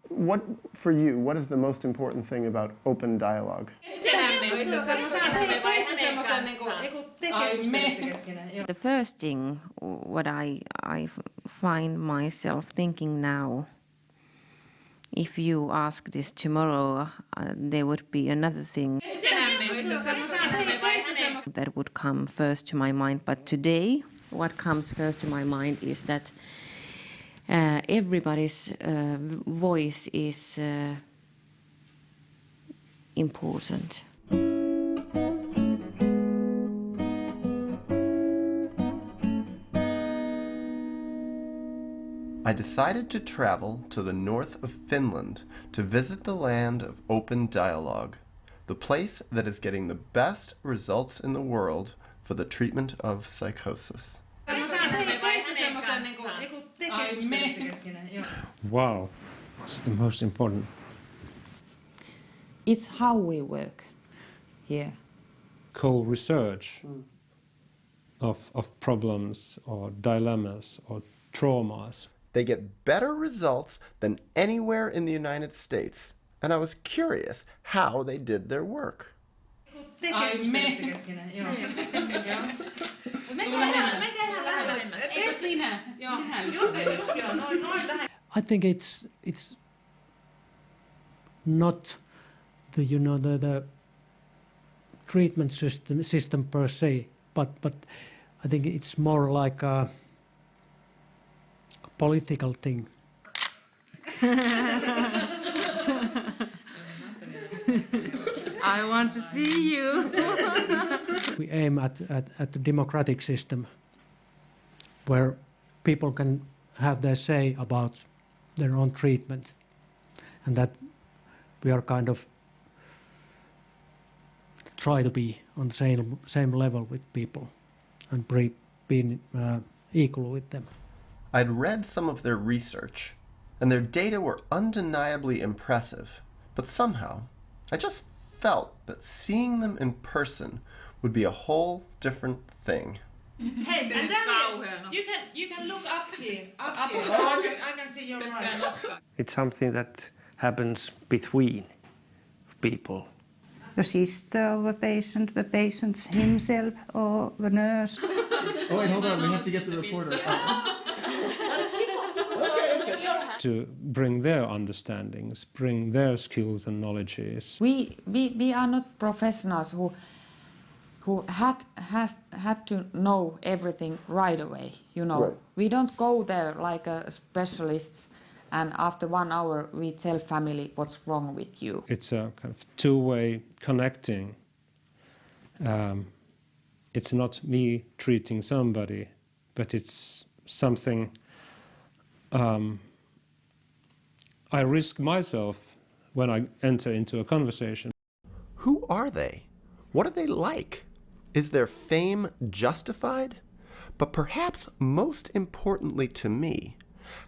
What, for you, what is the most important thing about open dialogue? The first thing what I find myself thinking now, if you ask this tomorrow, there would be another thing that would come first to my mind. But today, what comes first to my mind is that everybody's voice is important. I decided to travel to the north of Finland to visit the land of open dialogue, the place that is getting the best results in the world for the treatment of psychosis. Wow, what's the most important? It's how we work here. Co-research of problems or dilemmas or traumas. They get better results than anywhere in the United States, and I was curious how they did their work. I think it's not the the treatment system per se, but I think it's more like a political thing. I want to see you. We aim at the democratic system where people can have their say about their own treatment, and that we are kind of try to be on the same level with people and being equal with them. I'd read some of their research, and their data were undeniably impressive, but somehow I just felt that seeing them in person would be a whole different thing. Hey, and then you can look up here. Up here. I can see your eyes. It's something that happens between people. The sister of a patient, the patient himself, or the nurse. Oh wait, hold on, we have to get the reporter. To bring their understandings, bring their skills and knowledges. We are not professionals who had to know everything right away, you know. Right. We don't go there like a specialist and after 1 hour we tell family what's wrong with you. It's a kind of two-way connecting. It's not me treating somebody, but it's something I risk myself when I enter into a conversation. Who are they? What are they like? Is their fame justified? But perhaps most importantly to me,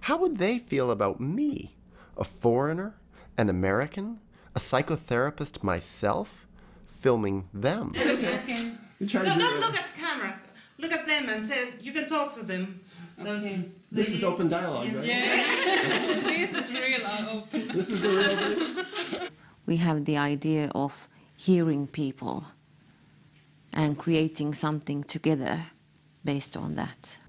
how would they feel about me, a foreigner, an American, a psychotherapist myself, filming them? Okay. No, look at the camera. Look at them and say, you can talk to them. Okay. This is open dialogue, right? Yeah. This is real open. This is the real. We have the idea of hearing people and creating something together based on that.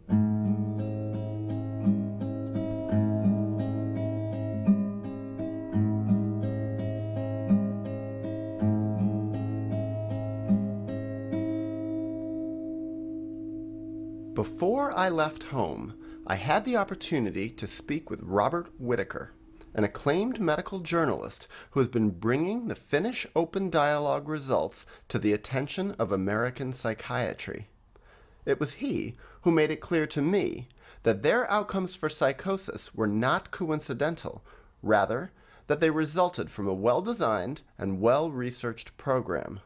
Before I left home, I had the opportunity to speak with Robert Whitaker, an acclaimed medical journalist who has been bringing the Finnish open dialogue results to the attention of American psychiatry. It was he who made it clear to me that their outcomes for psychosis were not coincidental, rather that they resulted from a well-designed and well-researched program.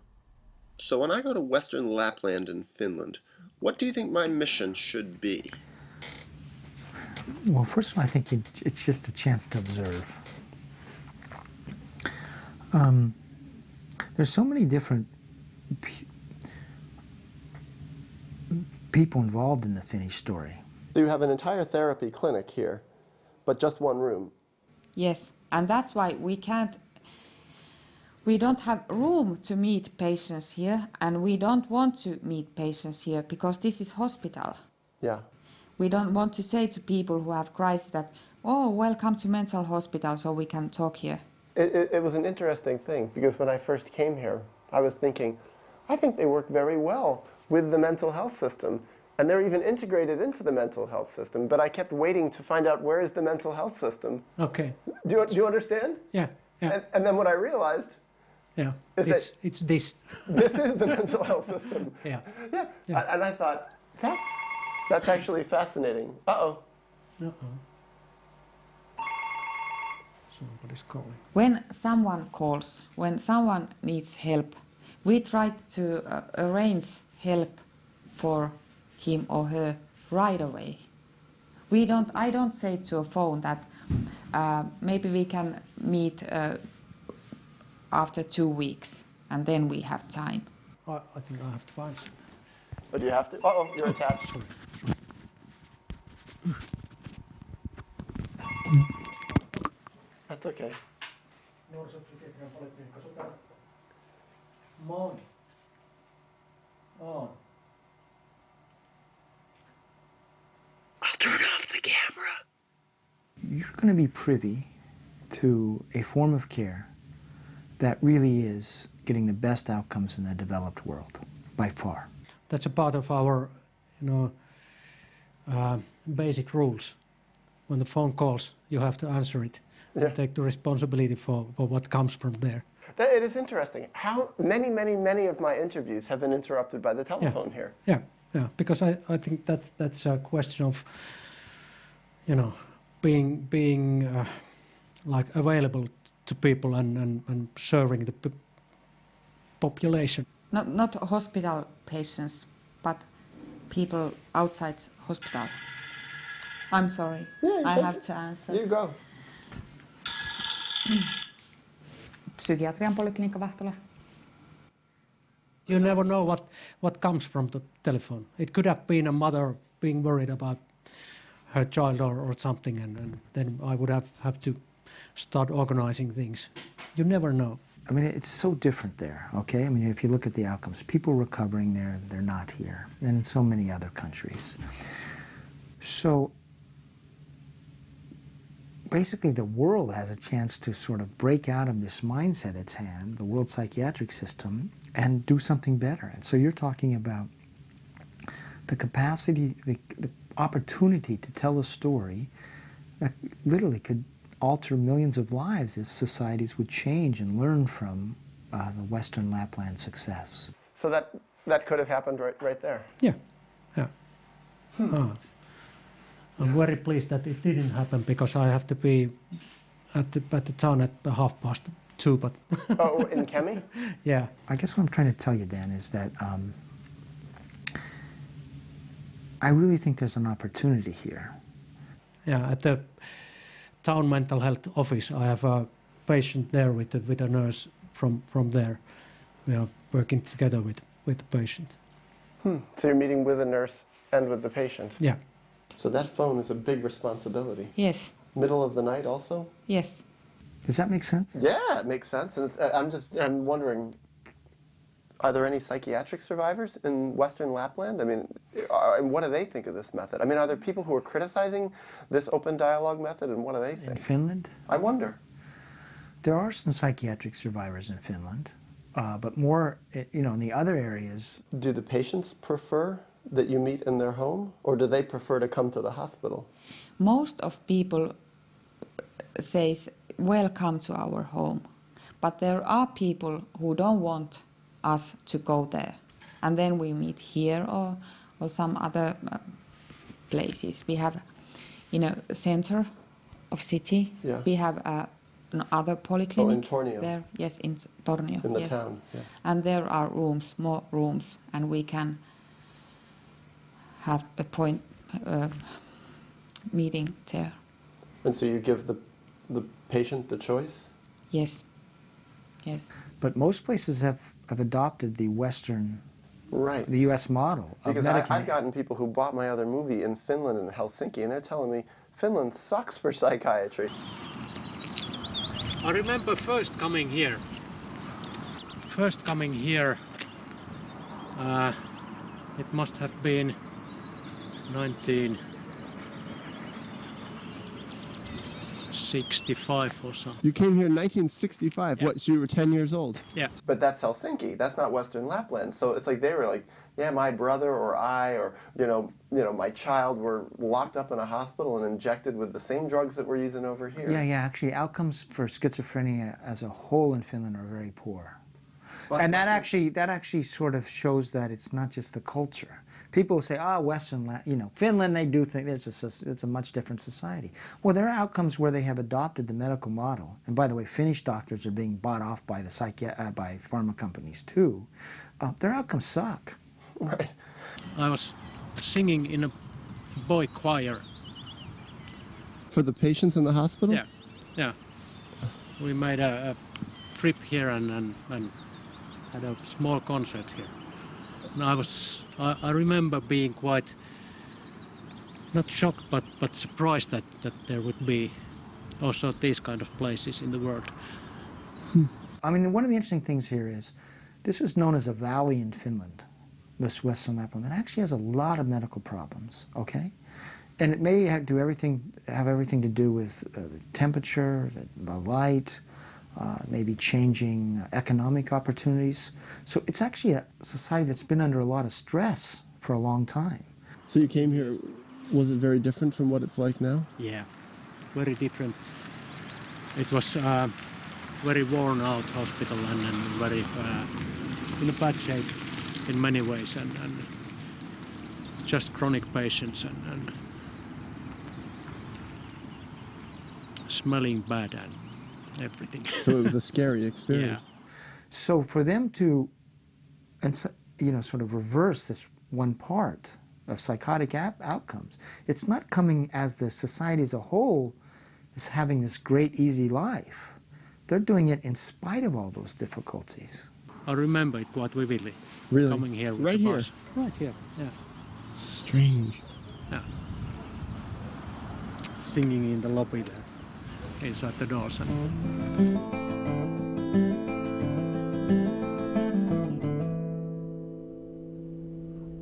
So when I go to Western Lapland in Finland, what do you think my mission should be? Well, first of all, I think it's just a chance to observe. There's so many different people involved in the Finnish story. So you have an entire therapy clinic here, but just one room? Yes. And that's why we don't have room to meet patients here, and we don't want to meet patients here because this is hospital. Yeah. We don't want to say to people who have crisis that, oh, welcome to mental hospital so we can talk here. It was an interesting thing because when I first came here, I was thinking, I think they work very well with the mental health system. And they're even integrated into the mental health system. But I kept waiting to find out where is the mental health system. Okay. Do you understand? Yeah. Yeah. And then what I realized Yeah. is It's this. this is the mental health system. Yeah. Yeah. Yeah. And I thought, that's actually fascinating. Uh-oh. Uh-oh. Somebody's calling. When someone calls, when someone needs help, we try to arrange help for him or her right away. I don't say to a phone that maybe we can meet after 2 weeks and then we have time. I think I have to find some. But you have to. Uh-oh, you're attached. Sorry. That's okay. Oh. I'll turn off the camera. You're going to be privy to a form of care that really is getting the best outcomes in the developed world, by far. That's a part of our, basic rules. When the phone calls, you have to answer it. Yeah. Take the responsibility for what comes from there. It is interesting. How many of my interviews have been interrupted by the telephone here. Yeah, yeah. Because I think that's a question of, being like available to people and serving the population. Not hospital patients, but people outside hospital. I'm sorry, I have to answer. You go. Psykiatrian poliklinikka Vahtola. You never know what comes from the telephone. It could have been a mother being worried about her child or something, and then I would have to start organizing things. You never know. I mean, it's so different there, okay? I mean, if you look at the outcomes, people recovering there, they're not here, and in so many other countries. So basically the world has a chance to sort of break out of this mindset it's had, the world psychiatric system, and do something better. And so you're talking about the capacity, the opportunity to tell a story that literally could alter millions of lives if societies would change and learn from the Western Lapland success. So that could have happened right there. Yeah, yeah. I'm very pleased that it didn't happen because I have to be at the town at 2:30. But Oh, in Kemi? yeah, I guess what I'm trying to tell you, Dan, is that I really think there's an opportunity here. yeah. At the town mental health office, I have a patient there with a nurse from there. We are working together with the patient. So you're meeting with a nurse and with the patient. Yeah. So that phone is a big responsibility. Yes, Middle of the night also? yes. Does that make sense? Yeah, it makes sense. And I'm wondering, are there any psychiatric survivors in Western Lapland? I mean, and what do they think of this method? I mean, are there people who are criticizing this open dialogue method, and what do they In think? Finland? I wonder. There are some psychiatric survivors in Finland, but more, in the other areas. Do the patients prefer that you meet in their home, or do they prefer to come to the hospital? Most of people says, welcome to our home. But there are people who don't want us to go there. And then we meet here or some other places. We have, center of city. Yeah. We have another polyclinic. Oh, in Tornio. There, yes, in Tornio. In the yes. town, yeah. And there are more rooms, and we can have a meeting there. And so you give the patient the choice? Yes, yes. But most places have adopted the Western, Right. the U.S. model of Because medication. I've gotten people who bought my other movie in Finland and Helsinki, and they're telling me Finland sucks for psychiatry. I remember first coming here. It must have been 1965 or something. You came here in 1965. Yeah. What, so you were 10 years old? Yeah. But that's Helsinki. That's not Western Lapland. So it's like they were like, yeah, my brother or I or, my child were locked up in a hospital and injected with the same drugs that we're using over here. Yeah. Actually, outcomes for schizophrenia as a whole in Finland are very poor. And that actually sort of shows that it's not just the culture. People say, Finland, they do think it's a much different society. Well, there are outcomes where they have adopted the medical model. And by the way, Finnish doctors are being bought off by by pharma companies too. Their outcomes suck. Right. I was singing in a boy choir. For the patients in the hospital? Yeah. We made a trip here and had a small concert here. And I remember being quite, not shocked, but surprised that there would be also these kind of places in the world. I mean, one of the interesting things here is, this is known as a valley in Finland, this Western Lapland, that actually has a lot of medical problems, okay? And it may have everything to do with the temperature, the light, maybe changing economic opportunities. So it's actually a society that's been under a lot of stress for a long time. So you came here, was it very different from what it's like now? Yeah, very different. It was a very worn out hospital and very in a bad shape in many ways and just chronic patients and smelling bad and everything. So it was a scary experience. Yeah. So for them to, sort of reverse this one part of psychotic outcomes, it's not coming as the society as a whole is having this great easy life. They're doing it in spite of all those difficulties. I remember it quite vividly. Really? Coming here with Right the here? bus. Right here, yeah. Strange. Yeah. Singing in the lobby there, inside the doors.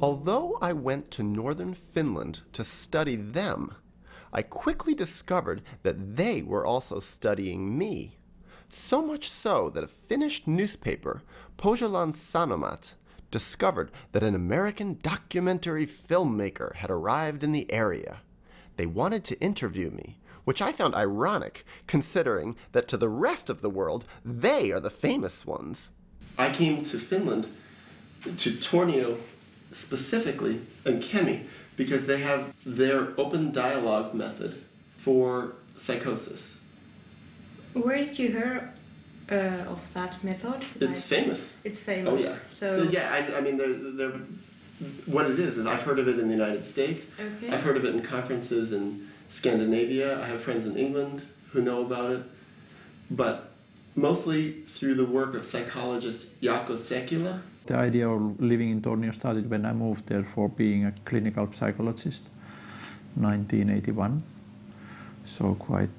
Although I went to northern Finland to study them, I quickly discovered that they were also studying me. So much so that a Finnish newspaper, Pohjolan Sanomat, discovered that an American documentary filmmaker had arrived in the area. They wanted to interview me, which I found ironic, considering that to the rest of the world, they are the famous ones. I came to Finland, to Tornio specifically, and Kemi, because they have their open dialogue method for psychosis. Where did you hear of that method? It's famous. It's famous. Oh yeah. So yeah, I mean, they're what it is I've heard of it in the United States. Okay. I've heard of it in conferences in Scandinavia. I have friends in England who know about it, but mostly through the work of psychologist Jaakko Sekila. The idea of living in Tornio started when I moved there for being a clinical psychologist, 1981, so quite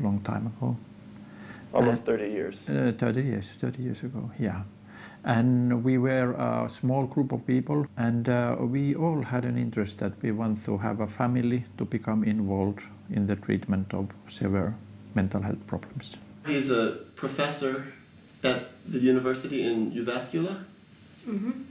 a long time ago. Almost 30 years. 30 years ago, yeah. And we were a small group of people, and we all had an interest that we want to have a family to become involved in the treatment of severe mental health problems. He's a professor at the university in Jyväskylä. Mm-hmm.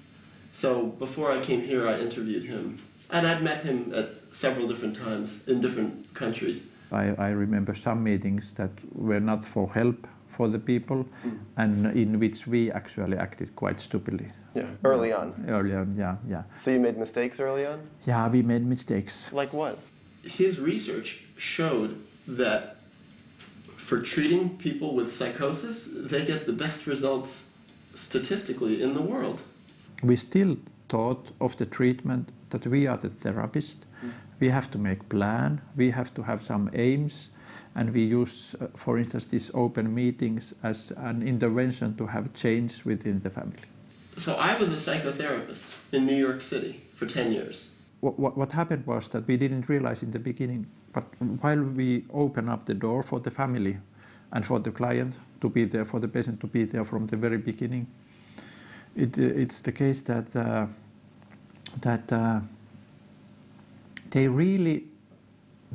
So before I came here, I interviewed him. And I'd met him at several different times in different countries. I remember some meetings that were not for help for the people, and in which we actually acted quite stupidly. Yeah, early on. Early on, yeah. So you made mistakes early on? Yeah, we made mistakes. Like what? His research showed that for treating people with psychosis, they get the best results statistically in the world. We still thought of the treatment that we are the therapist. We have to make plan, we have to have some aims, and we use, for instance, these open meetings as an intervention to have change within the family. So I was a psychotherapist in New York City for 10 years. What happened was that we didn't realize in the beginning, but while we opened up the door for the family, and for the client to be there, for the patient to be there from the very beginning. It's the case that they really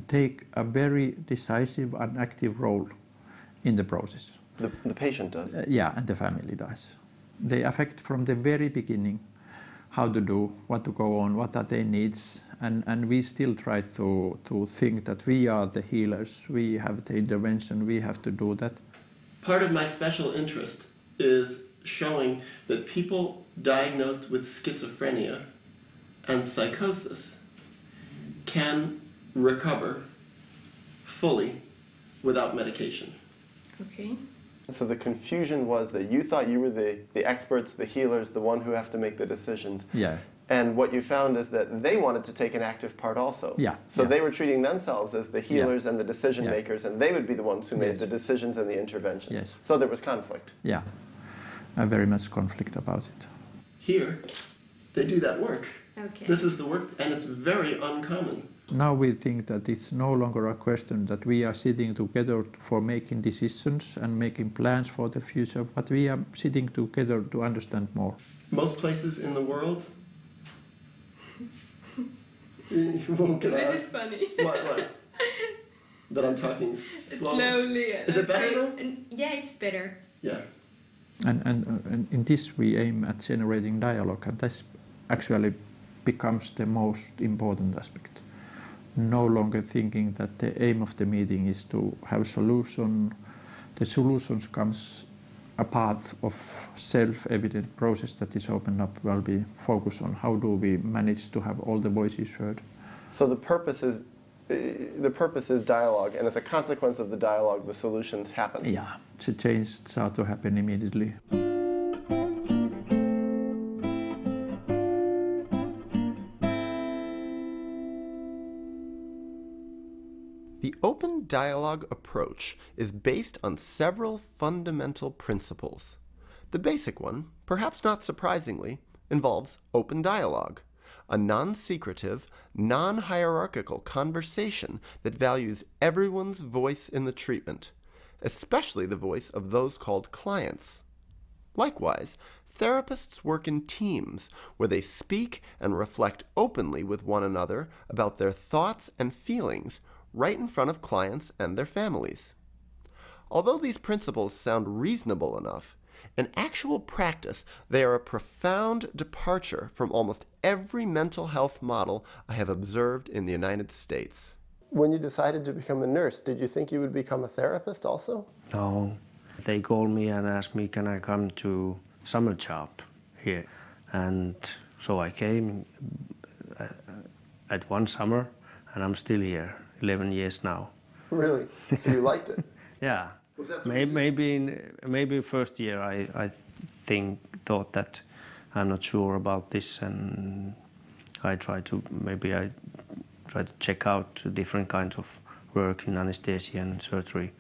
take a very decisive and active role in the process. The patient does? Yeah, and the family does. They affect from the very beginning how to do, what to go on, what are their needs, and we still try to think that we are the healers, we have the intervention, we have to do that. Part of my special interest is showing that people diagnosed with schizophrenia and psychosis can recover fully without medication. Okay. So the confusion was that you thought you were the experts, the healers, the one who have to make the decisions. Yeah. And what you found is that they wanted to take an active part also. Yeah. So yeah. they were treating themselves as the healers Yeah. and the decision Yeah. makers, and they would be the ones who made Yes. the decisions and the interventions. Yes. So there was conflict. Yeah, very much conflict about it. Here, they do that work. Okay. This is the work, and it's very uncommon. Now we think that it's no longer a question that we are sitting together for making decisions and making plans for the future, but we are sitting together to understand more. Most places in the world. You won't get This out. is funny. What? That I'm talking Slowly. Is it better though? Yeah, it's better. Yeah. And in this we aim at generating dialogue, and this actually becomes the most important aspect. No longer thinking that the aim of the meeting is to have a solution. The solutions comes a part of self-evident process that is opened up while we focus on how do we manage to have all the voices heard. So the purpose is dialogue, and as a consequence of the dialogue, the solutions happen. Yeah, the change starts to happen immediately. The open dialogue approach is based on several fundamental principles. The basic one, perhaps not surprisingly, involves open dialogue, a non-secretive, non-hierarchical conversation that values everyone's voice in the treatment, especially the voice of those called clients. Likewise, therapists work in teams where they speak and reflect openly with one another about their thoughts and feelings right in front of clients and their families. Although these principles sound reasonable enough, in actual practice they are a profound departure from almost every mental health model I have observed in the United States. When you decided to become a nurse, did you think you would become a therapist also? No. They called me and asked me, can I come to summer job here? And so I came at one summer, and I'm still here, 11 years now. Really? So you liked it? Yeah. Maybe first year I thought that I'm not sure about this, and I tried to check out different kinds of work in anesthesia and surgery,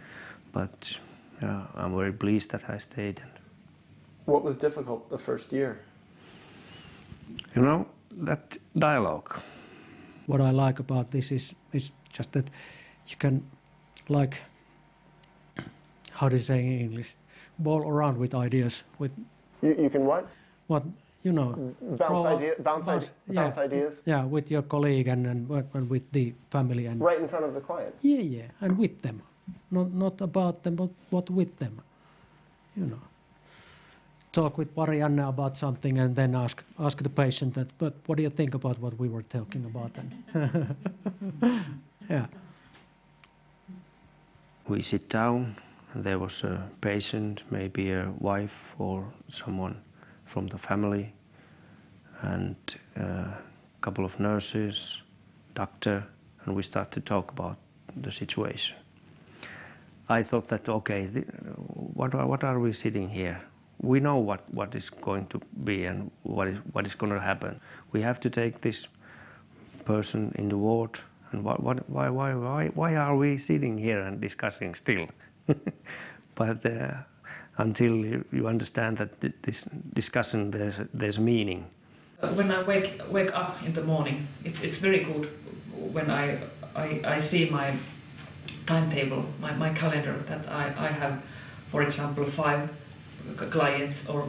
but I'm very pleased that I stayed. What was difficult the first year? You know, that dialogue. What I like about this is just that you can, like, how do you say in English, bowl around with ideas. You can what? What, you know. Bounce ideas? Yeah, with your colleague and with the family. And right in front of the client? Yeah, and with them. Not about them, but with them. You know. Talk with Marianne about something and then ask the patient that, but what do you think about what we were talking about? And yeah. We sit down, and there was a patient, maybe a wife or someone from the family, and a couple of nurses, doctor, and we start to talk about the situation. I thought that, okay, what are we sitting here? We know what is going to be and what is going to happen. We have to take this person in the ward, and why are we sitting here and discussing still? But until you understand that this discussion there's meaning. When I wake up in the morning, it's very good when I see my timetable, my calendar, that I have, for example, 5 clients or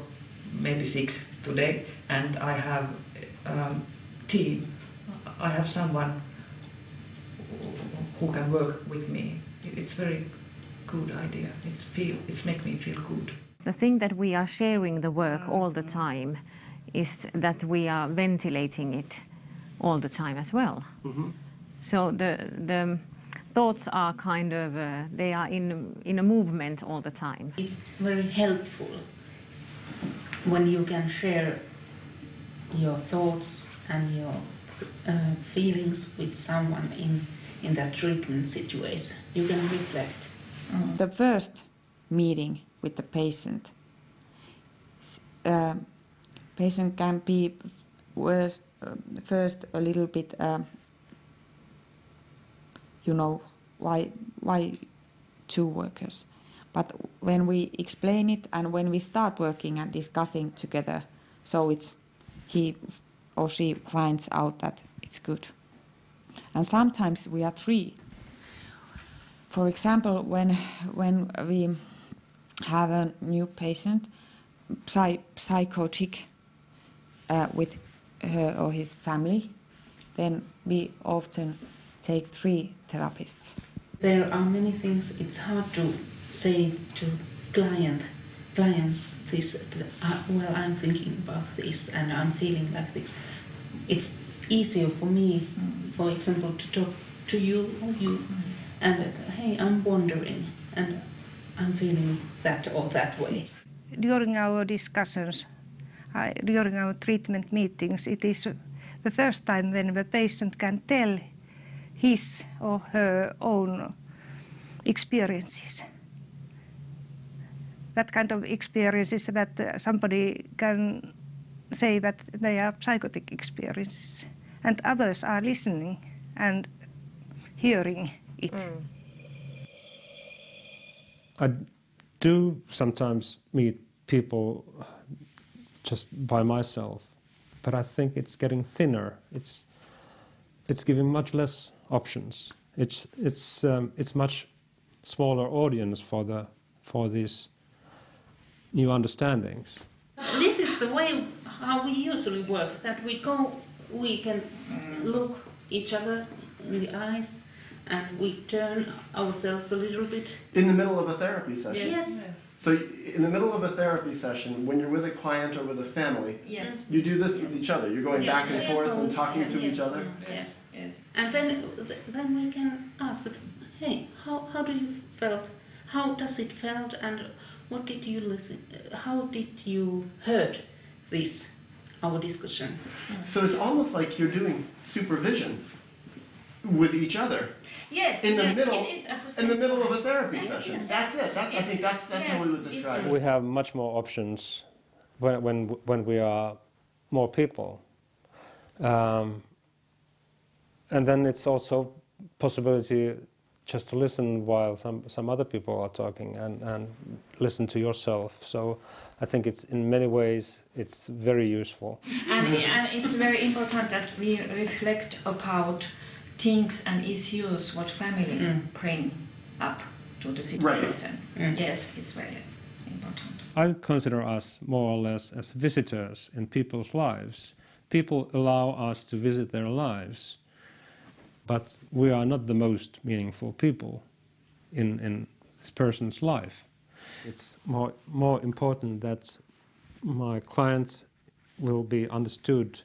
maybe 6 today, and I have team. I have someone who can work with me. It's very good idea. It's make me feel good. The thing that we are sharing the work all the time is that we are ventilating it all the time as well. Mm-hmm. So the thoughts are kind of, they are in a movement all the time. It's very helpful when you can share your thoughts and your feelings with someone in that treatment situation. You can reflect. The first meeting with the patient, patient can be first a little bit, why 2 workers. But when we explain it and when we start working and discussing together, so it's he or she finds out that it's good. And sometimes we are 3. For example, when we have a new patient, psychotic, with her or his family, then we often take 3 therapists. There are many things it's hard to say to clients this, well, I'm thinking about this and I'm feeling like this. It's easier for me, for example, to talk to you or you, and hey, I'm wondering and I'm feeling that or that way. During our discussions, during our treatment meetings, it is the first time when the patient can tell his or her own experiences. That kind of experiences that somebody can say that they are psychotic experiences, and others are listening and hearing it. I do sometimes meet people just by myself, but I think it's getting thinner. It's giving much less options. It's much smaller audience for these new understandings. This is the way how we usually work, that we can look each other in the eyes and we turn ourselves a little bit. In the middle of a therapy session? Yes. So in the middle of a therapy session, when you're with a client or with a family, yes, you do this with each other. You're going back and forth and talking to each other? Yes. Yes. And then we can ask, hey, how do you felt? How does it felt? And what did you listen? How did you heard this, our discussion? So it's almost like you're doing supervision with each other. Yes, in the yes, middle, it is at the same in the middle of a time. therapy Yes, session. yes. That's it. I think that's how we would describe it. We have much more options when we are more people. And then it's also possibility just to listen while some other people are talking and listen to yourself. So I think it's in many ways it's very useful. And it's very important that we reflect about things and issues what family bring up to the situation. Right. Yes, it's very important. I consider us more or less as visitors in people's lives. People allow us to visit their lives. But we are not the most meaningful people in this person's life. It's more important that my client will be understood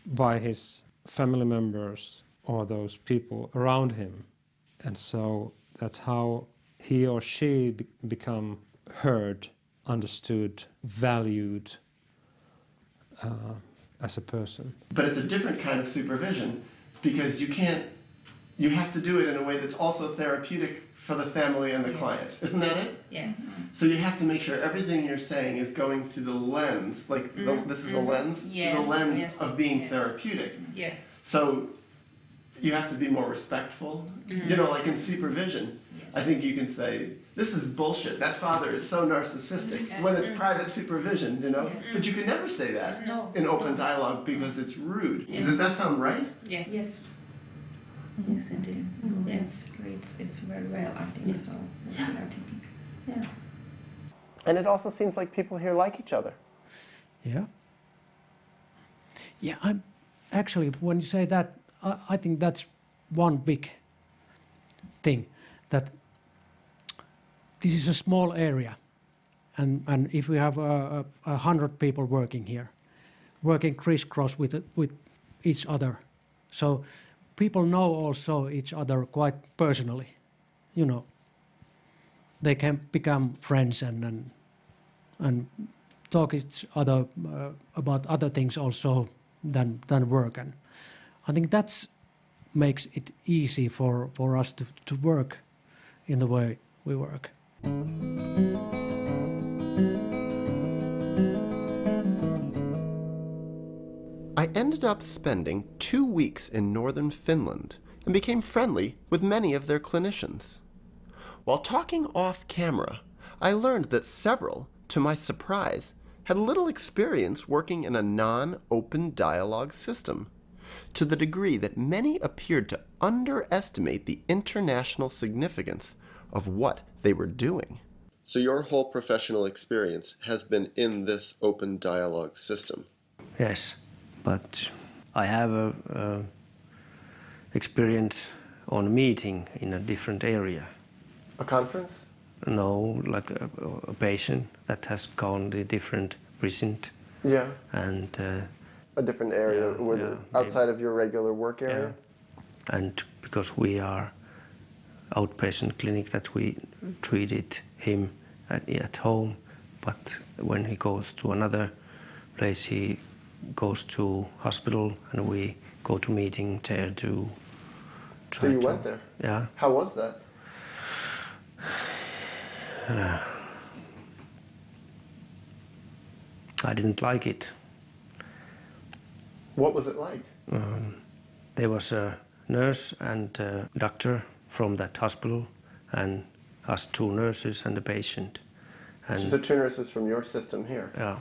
by his family members or those people around him. And so that's how he or she become heard, understood, valued as a person. But it's a different kind of supervision, because you have to do it in a way that's also therapeutic for the family and the client. Isn't that it? Yes. So you have to make sure everything you're saying is going through the lens, like this is a lens, Yes, the lens yes, of being yes. therapeutic. Yeah. So you have to be more respectful. You know, like in supervision, I think you can say, this is bullshit, that father is so narcissistic, when it's private supervision, you know? But you can never say that in open dialogue because it's rude. Yes. Does that sound right? Yes. Yes. Yes, indeed. It's very well, I think so. Yeah. And it also seems like people here like each other. Yeah. Yeah, I'm actually, when you say that, I think that's one big thing, that this is a small area, and if we have 100 people working here, working crisscross with each other, so people know also each other quite personally, you know. They can become friends and talk each other about other things also than work, and I think that's makes it easy for us to work in the way we work. I ended up spending 2 weeks in northern Finland and became friendly with many of their clinicians. While talking off camera, I learned that several, to my surprise, had little experience working in a non-open dialogue system, to the degree that many appeared to underestimate the international significance of what they were doing. So your whole professional experience has been in this open dialogue system? Yes, but I have a experience on meeting in a different area. A conference? No, like a patient that has gone to different precinct. Yeah. And a different area outside of your regular work area? Yeah. And because we are outpatient clinic, that we treated him at home, but when he goes to another place, he goes to hospital, and we go to meeting there to try. So you went there? Yeah. How was that? I didn't like it. What was it like? There was a nurse and a doctor from that hospital, and us 2 nurses and a patient. And so the 2 nurses from your system here? Yeah.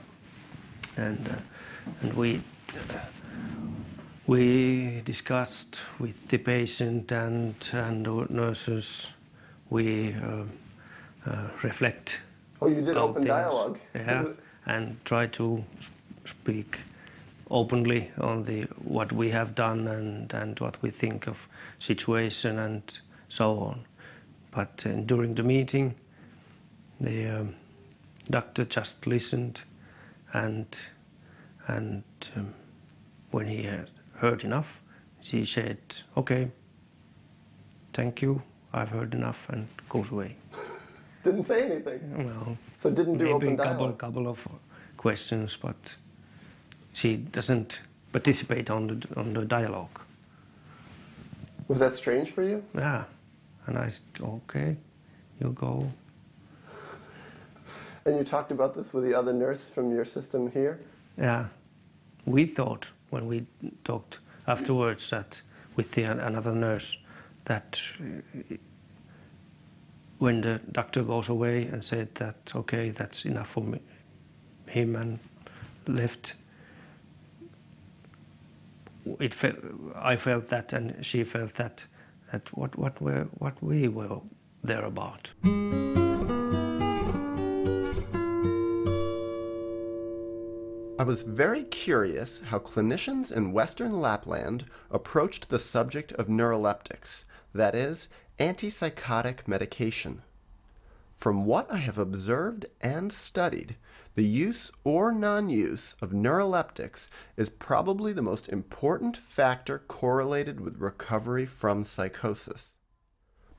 And we discussed with the patient and the nurses. We reflect. Oh, you did open dialogue? Yeah, and try to speak openly on what we have done and what we think of situation and so on. But during the meeting, the doctor just listened, and when he had heard enough, she said, "Okay, thank you, I've heard enough," and goes away. Didn't say anything? No. So didn't do open dialogue? A couple of questions, but she doesn't participate on the dialogue. Was that strange for you? Yeah. And I said, "Okay, you go." And you talked about this with the other nurse from your system here? Yeah. We thought, when we talked afterwards, that with another nurse, that when the doctor goes away and said that, "Okay, that's enough for me," him, and left, I felt that, and she felt that what we were there about. I was very curious how clinicians in Western Lapland approached the subject of neuroleptics, that is, antipsychotic medication. From what I have observed and studied, the use or non-use of neuroleptics is probably the most important factor correlated with recovery from psychosis.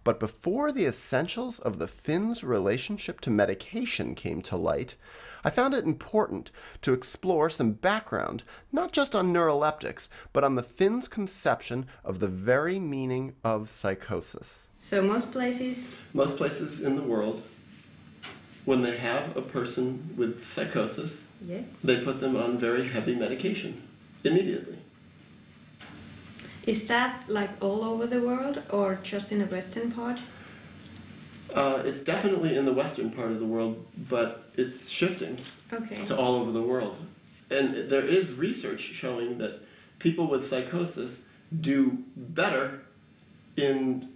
But before the essentials of the Finns' relationship to medication came to light, I found it important to explore some background, not just on neuroleptics, but on the Finns' conception of the very meaning of psychosis. So most places in the world, when they have a person with psychosis, they put them on very heavy medication immediately. Is that like all over the world or just in the western part? It's definitely in the western part of the world, but it's shifting to all over the world. And there is research showing that people with psychosis do better in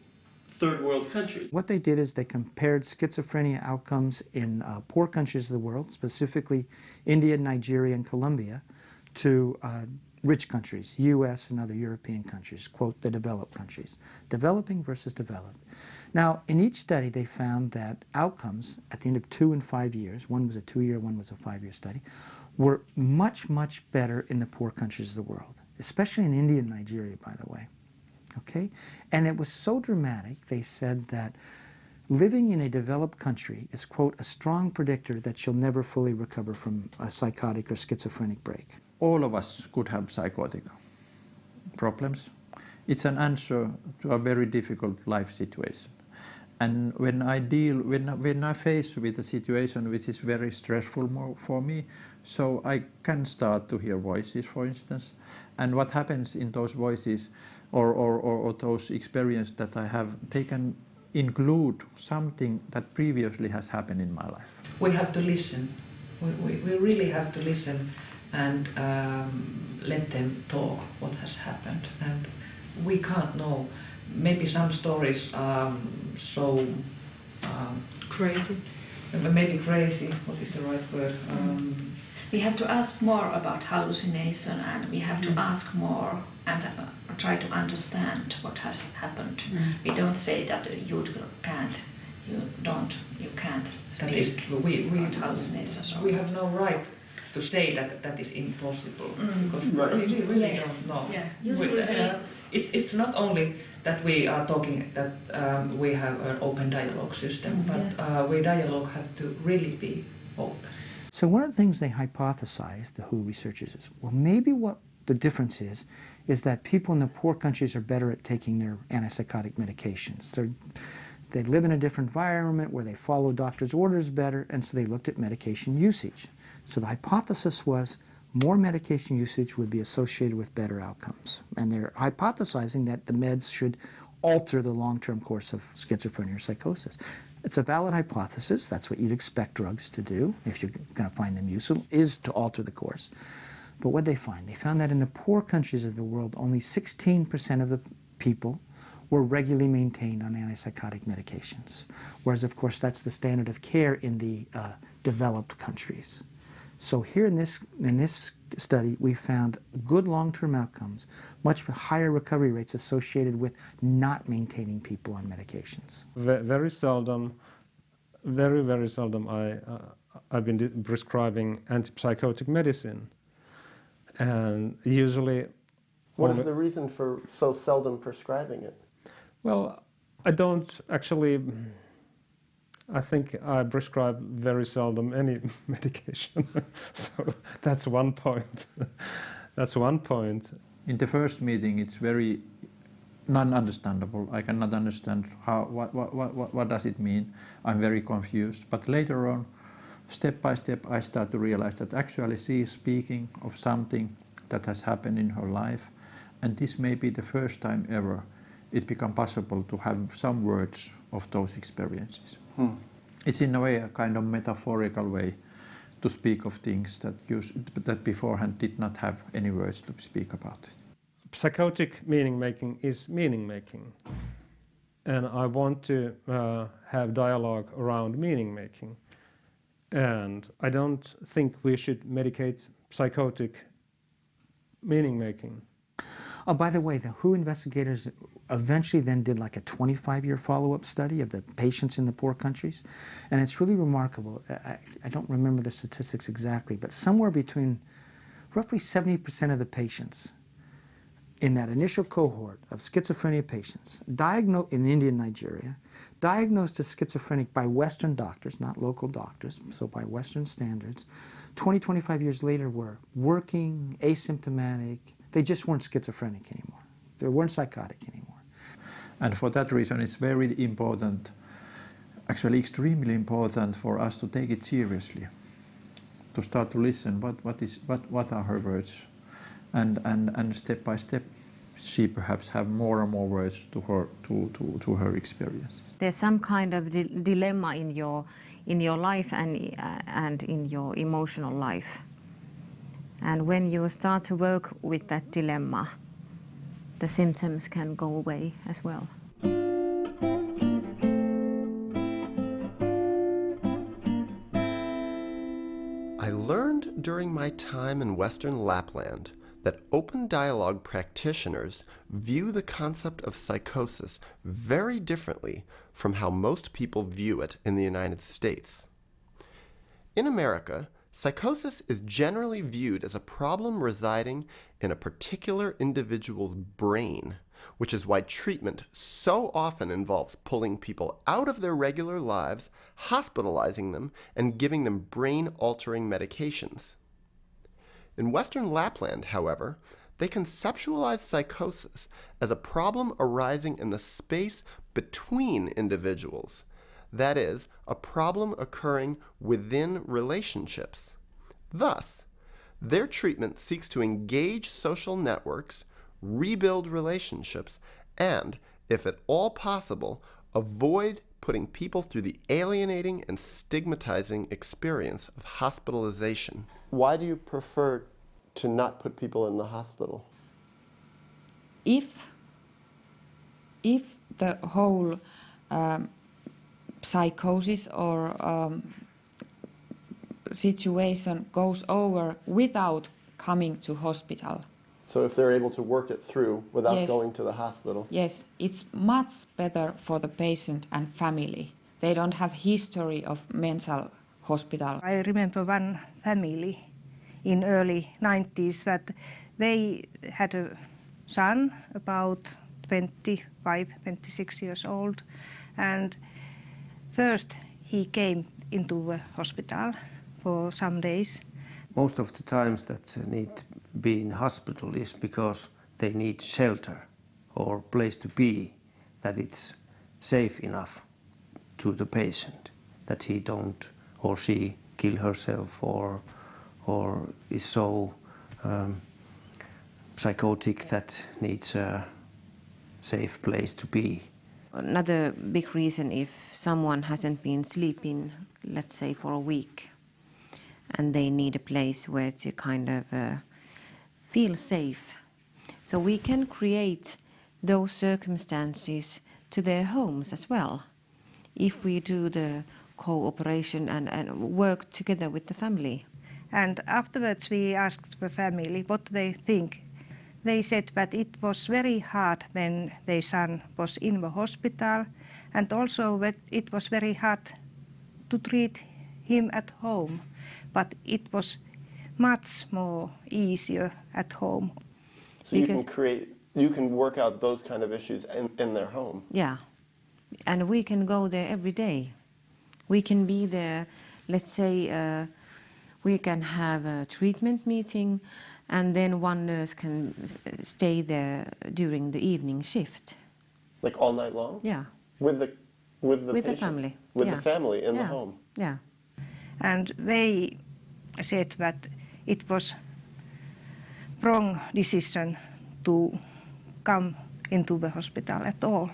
third world countries. What they did is they compared schizophrenia outcomes in poor countries of the world, specifically India, Nigeria, and Colombia, to rich countries, US and other European countries, quote, the developed countries. Developing versus developed. Now, in each study, they found that outcomes at the end of 2 and 5 years, one was a 2-year, one was a 5-year study, were much, much better in the poor countries of the world, especially in India and Nigeria, by the way. Okay? And it was so dramatic, they said that living in a developed country is, quote, a strong predictor that you'll never fully recover from a psychotic or schizophrenic break. All of us could have psychotic problems. It's an answer to a very difficult life situation. And when I face with a situation which is very stressful for me, so I can start to hear voices, for instance. And what happens in those voices or those experiences that I have, they can include something that previously has happened in my life. We have to listen. We really have to listen and let them talk what has happened. And we can't know. Maybe some stories are so crazy. Maybe crazy. What is the right word? We have to ask more about hallucination, and we have to ask more and try to understand what has happened. We don't say that you can't speak about hallucinations. We have no right to say that that is impossible, because we really don't know. Yeah. Usually it's not only that we are talking that we have an open dialogue system, but we dialogue have to really be open. So one of the things they hypothesized, the WHO researchers, is, well, maybe what the difference is that people in the poor countries are better at taking their antipsychotic medications. They live in a different environment where they follow doctors' orders better, and so they looked at medication usage. So the hypothesis was more medication usage would be associated with better outcomes. And they're hypothesizing that the meds should alter the long-term course of schizophrenia or psychosis. It's a valid hypothesis. That's what you'd expect drugs to do, if you're going to find them useful, is to alter the course. But what they find? They found that in the poor countries of the world, only 16% of the people were regularly maintained on antipsychotic medications. Whereas, of course, that's the standard of care in the developed countries. So here in this study, we found good long-term outcomes, much higher recovery rates associated with not maintaining people on medications. Very seldom, very seldom I've been prescribing antipsychotic medicine. And usually... What is the reason for so seldom prescribing it? Well, I don't actually... I think I prescribe very seldom any medication, so that's one point. That's one point. In the first meeting, it's very non-understandable. I cannot understand what does it mean. I'm very confused. But later on, step by step, I start to realize that actually she is speaking of something that has happened in her life, and this may be the first time ever it become possible to have some words of those experiences. It's in a way a kind of metaphorical way to speak of things that beforehand did not have any words to speak about it. Psychotic meaning-making is meaning-making. And I want to have dialogue around meaning-making. And I don't think we should medicate psychotic meaning-making. Oh, by the way, the WHO investigators eventually then did like a 25-year follow-up study of the patients in the poor countries. And it's really remarkable. I don't remember the statistics exactly, but somewhere between roughly 70% of the patients in that initial cohort of schizophrenia patients diagnosed in India and Nigeria, diagnosed as schizophrenic by Western doctors, not local doctors, so by Western standards, 25 years later were working, asymptomatic. They just weren't schizophrenic anymore. They weren't psychotic anymore. And for that reason, it's very important, actually extremely important for us to take it seriously, to start to listen. What are her words, and step by step, she perhaps have more and more words to her experiences. There's some kind of dilemma in your life and in your emotional life. And when you start to work with that dilemma, the symptoms can go away as well. my time in Western Lapland that open dialogue practitioners view the concept of psychosis very differently from how most people view it in the United States. In America, psychosis is generally viewed as a problem residing in a particular individual's brain, which is why treatment so often involves pulling people out of their regular lives, hospitalizing them, and giving them brain-altering medications. In Western Lapland, however, they conceptualize psychosis as a problem arising in the space between individuals, that is, a problem occurring within relationships. Thus, their treatment seeks to engage social networks, rebuild relationships, and, if at all possible, avoid putting people through the alienating and stigmatizing experience of hospitalization. Why do you prefer to not put people in the hospital? If the whole psychosis or situation goes over without coming to hospital. So if they're able to work it through without Yes. going to the hospital? Yes, it's much better for the patient and family. They don't have history of mental hospital. I remember one family in early 90s that they had a son about 25, 26 years old, and first he came into a hospital for some days. Most of the times that need to be in hospital is because they need shelter or place to be, that it's safe enough to the patient, that he don't or she kill herself or is so psychotic that needs a safe place to be. Another big reason, if someone hasn't been sleeping, let's say for a week, and they need a place where to kind of feel safe. So we can create those circumstances to their homes as well, if we do the cooperation and work together with the family. And afterwards we asked the family what they think. They said that it was very hard when their son was in the hospital, and also that it was very hard to treat him at home, but it was much more easier at home. So you can work out those kind of issues in their home? Yeah, and we can go there every day. We can be there, let's say, we can have a treatment meeting, and then one nurse can stay there during the evening shift. Like all night long? Yeah. With the patient? The family. With yeah. the family in yeah. the home? Yeah. And they said that it was wrong decision to come into the hospital at all.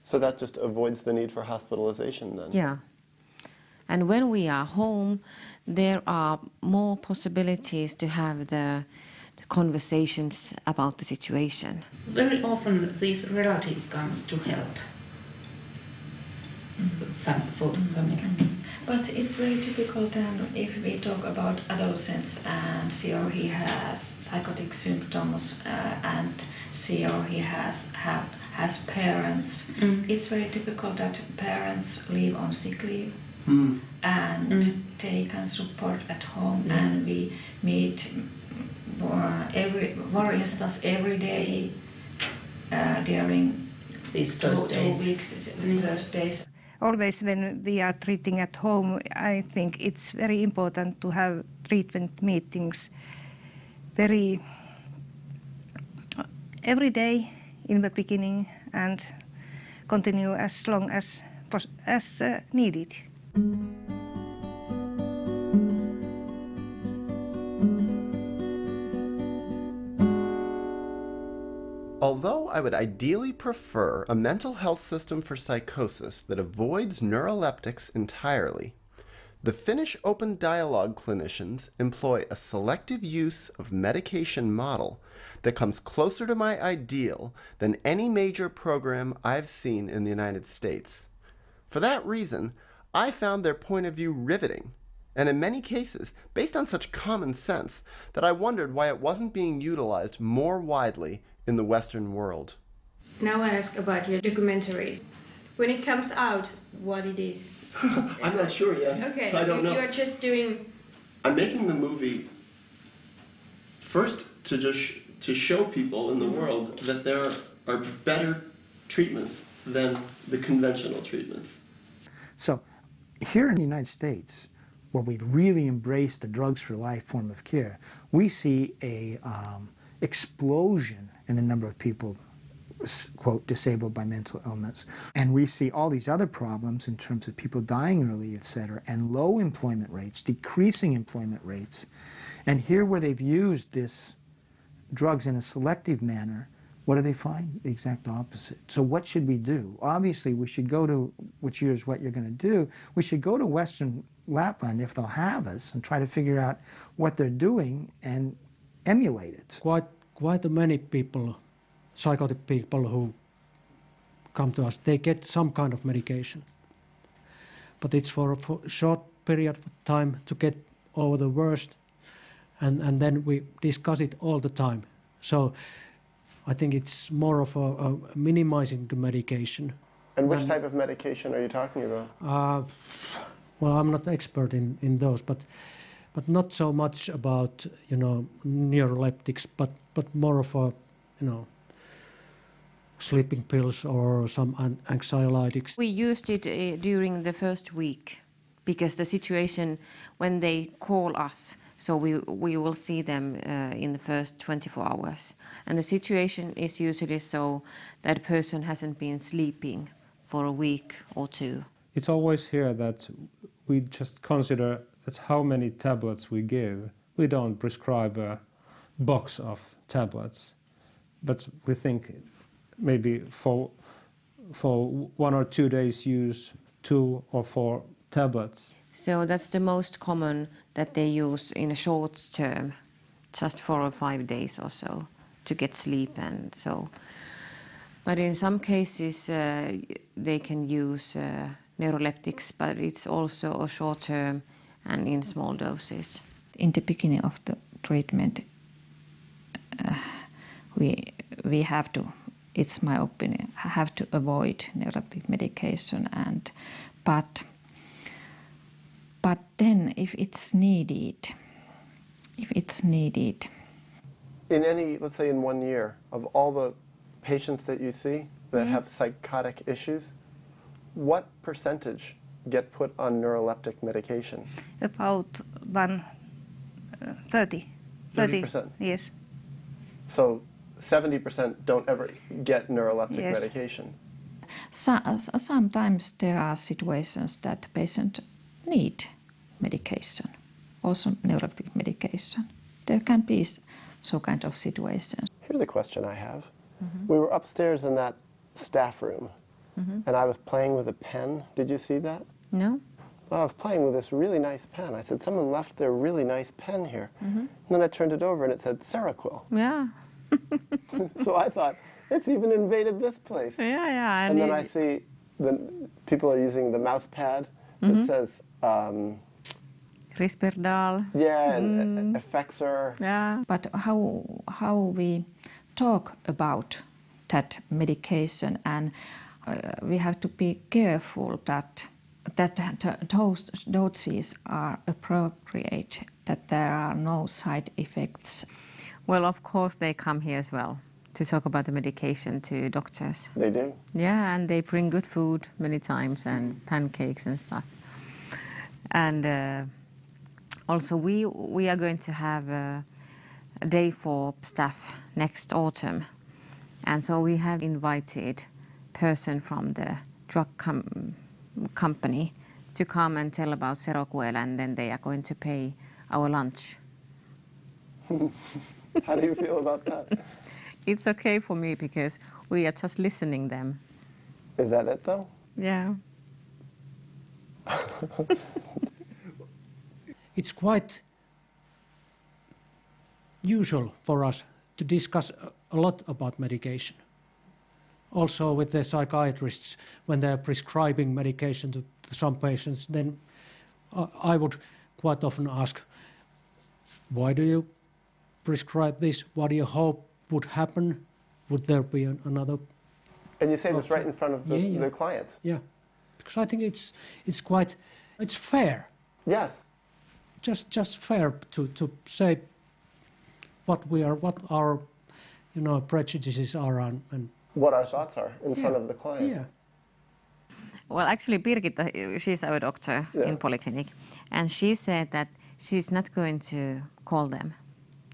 So that just avoids the need for hospitalization then? Yeah. And when we are home, there are more possibilities to have the conversations about the situation. Very often these relatives comes to help for the family. But it's very typical then if we talk about adolescents and see or he has psychotic symptoms and see or he has parents. It's very typical that parents live on sick leave and they can support at home, and we meet for instance every day during these two days. weeks, first days. Always when we are treating at home, I think it's very important to have treatment meetings every day in the beginning and continue as long as needed. Although I would ideally prefer a mental health system for psychosis that avoids neuroleptics entirely, the Finnish open dialogue clinicians employ a selective use of medication model that comes closer to my ideal than any major program I've seen in the United States. For that reason, I found their point of view riveting and in many cases based on such common sense that I wondered why it wasn't being utilized more widely in the Western world. Now I ask about your documentary. When it comes out, what it is? I'm not sure yet. Okay, I don't know. You are just doing... I'm making the movie first to show people in the world that there are better treatments than the conventional treatments. So here in the United States, where we've really embraced the drugs for life form of care, we see a explosion in the number of people, quote, disabled by mental illness. And we see all these other problems in terms of people dying early, etc., and low employment rates, decreasing employment rates. And here where they've used this drugs in a selective manner, what do they find? The exact opposite. So what should we do? Obviously, we should go to, which is what you're going to do, we should go to Western Lapland, if they'll have us, and try to figure out what they're doing and emulate it. Quite many people, psychotic people who come to us, they get some kind of medication. But it's for a short period of time to get over the worst, and then we discuss it all the time. So I think it's more of a minimizing the medication. And which type of medication are you talking about? Well, I'm not expert in those, but not so much about, you know, neuroleptics, but more of a, you know, sleeping pills or some anxiolytics. We used it during the first week because the situation when they call us, so we will see them in the first 24 hours. And the situation is usually so that a person hasn't been sleeping for a week or two. It's always here that we just consider that how many tablets we give. We don't prescribe a box of tablets, but we think maybe for 1 or 2 days use 2 or 4 tablets. So that's the most common that they use in a short term, just 4 or 5 days or so to get sleep and so. But in some cases they can use neuroleptics, but it's also a short term and in small doses. In the beginning of the treatment, we have to, it's my opinion, have to avoid neuroleptic medication, but then if it's needed. In any, let's say in 1 year, of all the patients that you see that have psychotic issues, what percentage get put on neuroleptic medication? About 30%. 30%? Yes. So 70% don't ever get neuroleptic Yes. medication. Sometimes there are situations that the patient need medication, also neuroleptic medication. There can be so kind of situations. Here's a question I have. We were upstairs in that staff room, and I was playing with a pen. Did you see that? No. Well, I was playing with this really nice pen. I said, someone left their really nice pen here. And then I turned it over and it said Seroquel. Yeah. So I thought, it's even invaded this place. Yeah. And then I see the people are using the mouse pad that says Risperdal. Yeah, and Effexor. Yeah. But how we talk about that medication, and we have to be careful that those doses are appropriate, that there are no side effects. Well, of course they come here as well to talk about the medication to doctors. They do? Yeah, and they bring good food many times and pancakes and stuff. And also we are going to have a day for staff next autumn. And so we have invited a person from the drug company to come and tell about Seroquel, and then they are going to pay our lunch. How do you feel about that? It's okay for me because we are just listening them. Is that it though? Yeah. It's quite usual for us to discuss a lot about medication. Also with the psychiatrists, when they're prescribing medication to some patients, then I would quite often asked, why do you prescribe this? What do you hope would happen? Would there be another? And you say this right in front of the, Yeah. the client? Yeah, because I think it's fair. Yes. Just fair to say what our prejudices are and what our thoughts are in front of the client. Yeah. Well, actually, Birgitta, she's our doctor in polyclinic, and she said that she's not going to call them.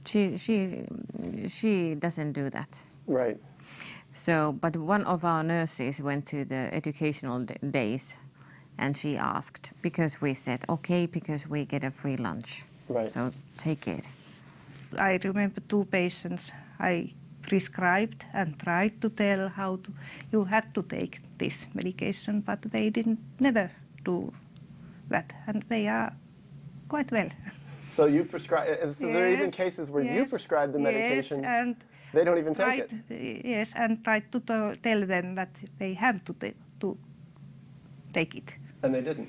She doesn't do that. Right. So, but one of our nurses went to the educational days, and she asked, because we said, okay, because we get a free lunch. Right. So take it. I remember 2 patients I prescribed and tried to tell how you had to take this medication, but they never do that, and they are quite well. So you prescribe, so there are even Yes, cases where you yes, prescribe the medication, yes, and they don't even take it. Yes, and tried to tell them that they have to take it. And they didn't?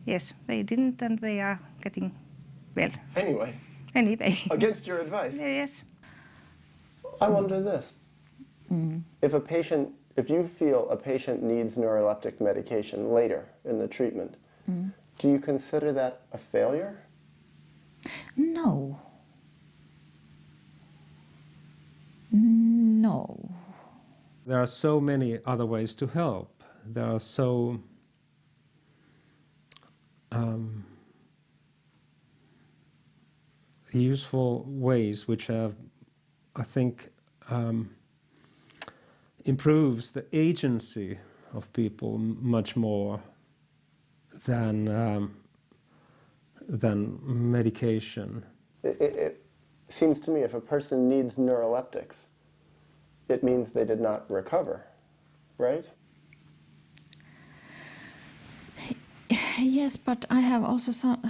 Yes, they didn't, and they are getting well. Anyway. Against your advice? Yes. I wonder this. If you feel a patient needs neuroleptic medication later in the treatment, do you consider that a failure? No. No. There are so many other ways to help. There are so useful ways which have, I think, improves the agency of people much more than medication. It seems to me if a person needs neuroleptics, it means they did not recover, right? Yes, but I have also some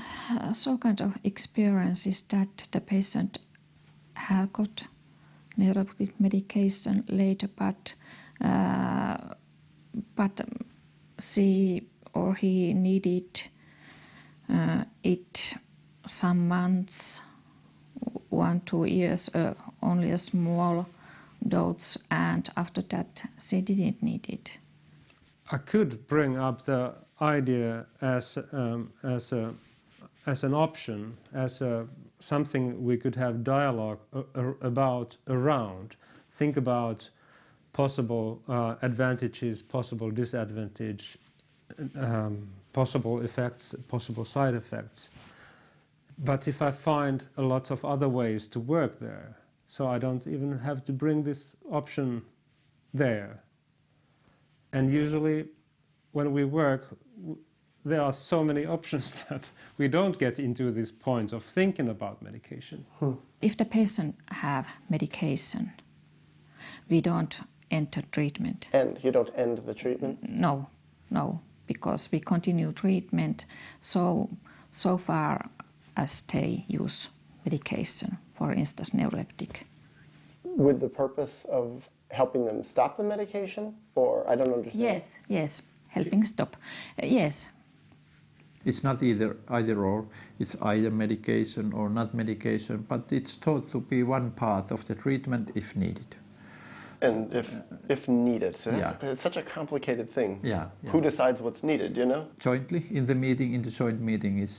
kind of experiences that the patient have got neuroleptic medication later, but she or he needed it some months, 1-2 years, only a small dose, and after that she didn't need it. I could bring up the idea as an option, as something we could have dialogue about around. Think about possible advantages, possible disadvantage, possible effects, possible side effects. But if I find a lot of other ways to work there, so I don't even have to bring this option there. And usually when we work, there are so many options that we don't get into this point of thinking about medication. If the patient have medication, we don't enter treatment. And you don't end the treatment? No, because we continue treatment so far as they use medication, for instance, neuroleptic. With the purpose of helping them stop the medication? Or I don't understand. Yes, helping stop. Yes. It's not either or, it's either medication or not medication, but it's thought to be one part of the treatment if needed. And if needed. So it's such a complicated thing. Yeah. Who decides what's needed, you know? Jointly, in the joint meeting, it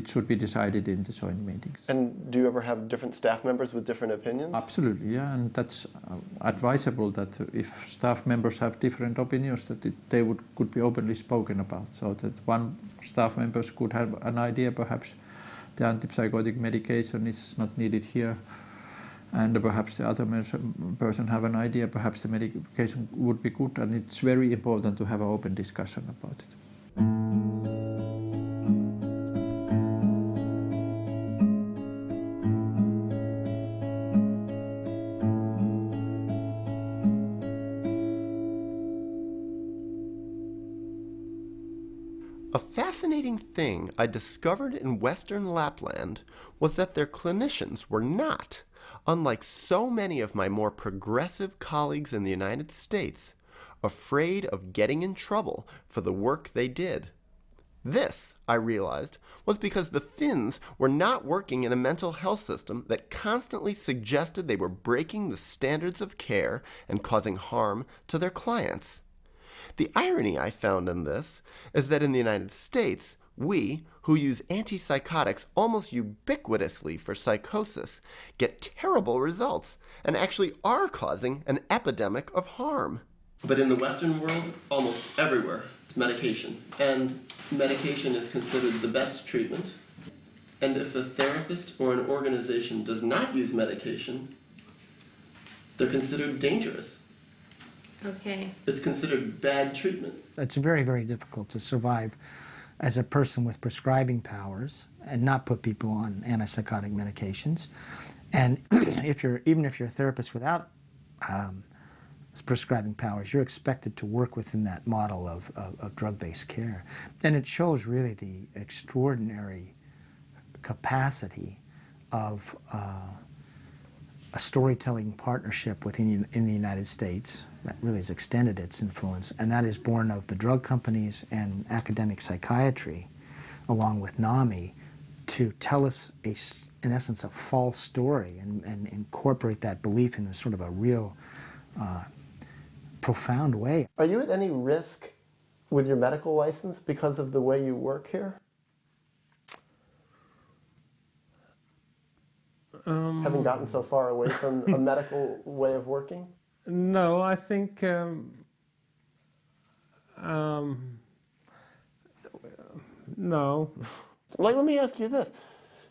should be decided in the joint meetings. And do you ever have different staff members with different opinions? Absolutely, yeah, and that's advisable that if staff members have different opinions, that they could be openly spoken about, so that one staff members could have an idea, perhaps the antipsychotic medication is not needed here, and perhaps the other person have an idea, perhaps the medication would be good, and it's very important to have an open discussion about it. A fascinating thing I discovered in Western Lapland was that their clinicians were not, unlike so many of my more progressive colleagues in the United States, afraid of getting in trouble for the work they did. This, I realized, was because the Finns were not working in a mental health system that constantly suggested they were breaking the standards of care and causing harm to their clients. The irony I found in this is that in the United States, we, who use antipsychotics almost ubiquitously for psychosis, get terrible results and actually are causing an epidemic of harm. But in the Western world, almost everywhere, it's medication. And medication is considered the best treatment. And if a therapist or an organization does not use medication, they're considered dangerous. Okay. It's considered bad treatment. It's very, very difficult to survive as a person with prescribing powers and not put people on antipsychotic medications. And even if you're a therapist without prescribing powers, you're expected to work within that model of drug-based care. And it shows really the extraordinary capacity of a storytelling partnership in the United States that really has extended its influence, and that is born of the drug companies and academic psychiatry, along with NAMI, to tell us, in essence, a false story and incorporate that belief in a sort of a real profound way. Are you at any risk with your medical license because of the way you work here? Having gotten so far away from a medical way of working? No, I think no. Like, let me ask you this.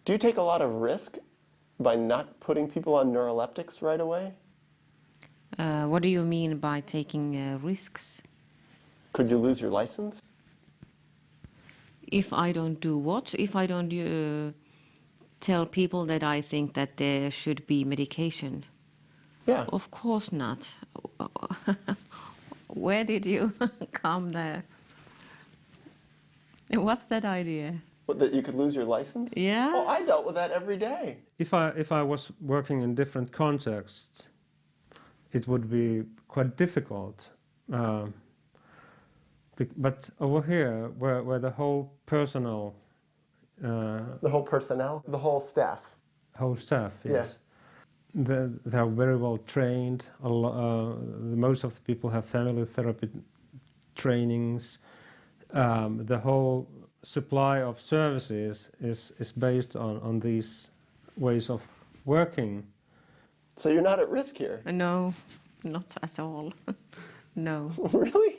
Do you take a lot of risk by not putting people on neuroleptics right away? What do you mean by taking risks? Could you lose your license? If I don't do what? If I don't tell people that I think that there should be medication? Yeah. Of course not. Where did you come there? What's that idea? What, that you could lose your license? Yeah. Oh, I dealt with that every day. If I was working in different contexts, it would be quite difficult. But over here, where the whole personnel... the whole personnel? The whole staff? Whole staff, yes. Yeah. They are very well trained. Most of the people have family therapy trainings. The whole supply of services is based on these ways of working. So you're not at risk here? No, not at all. No. Really?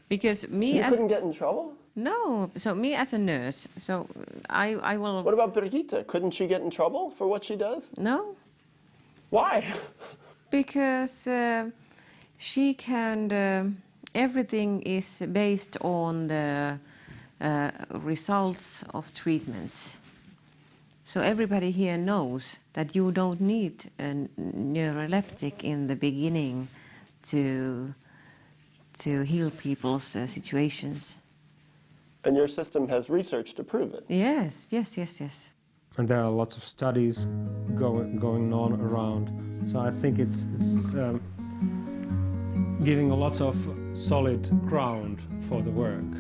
Because me You couldn't get in trouble? No, so me as a nurse, so I will... What about Birgitta? Couldn't she get in trouble for what she does? No. Why? Because she can... everything is based on the results of treatments. So everybody here knows that you don't need a neuroleptic in the beginning to heal people's situations. And your system has research to prove it. Yes, yes, yes, yes. And there are lots of studies going on around. So I think it's giving a lot of solid ground for the work.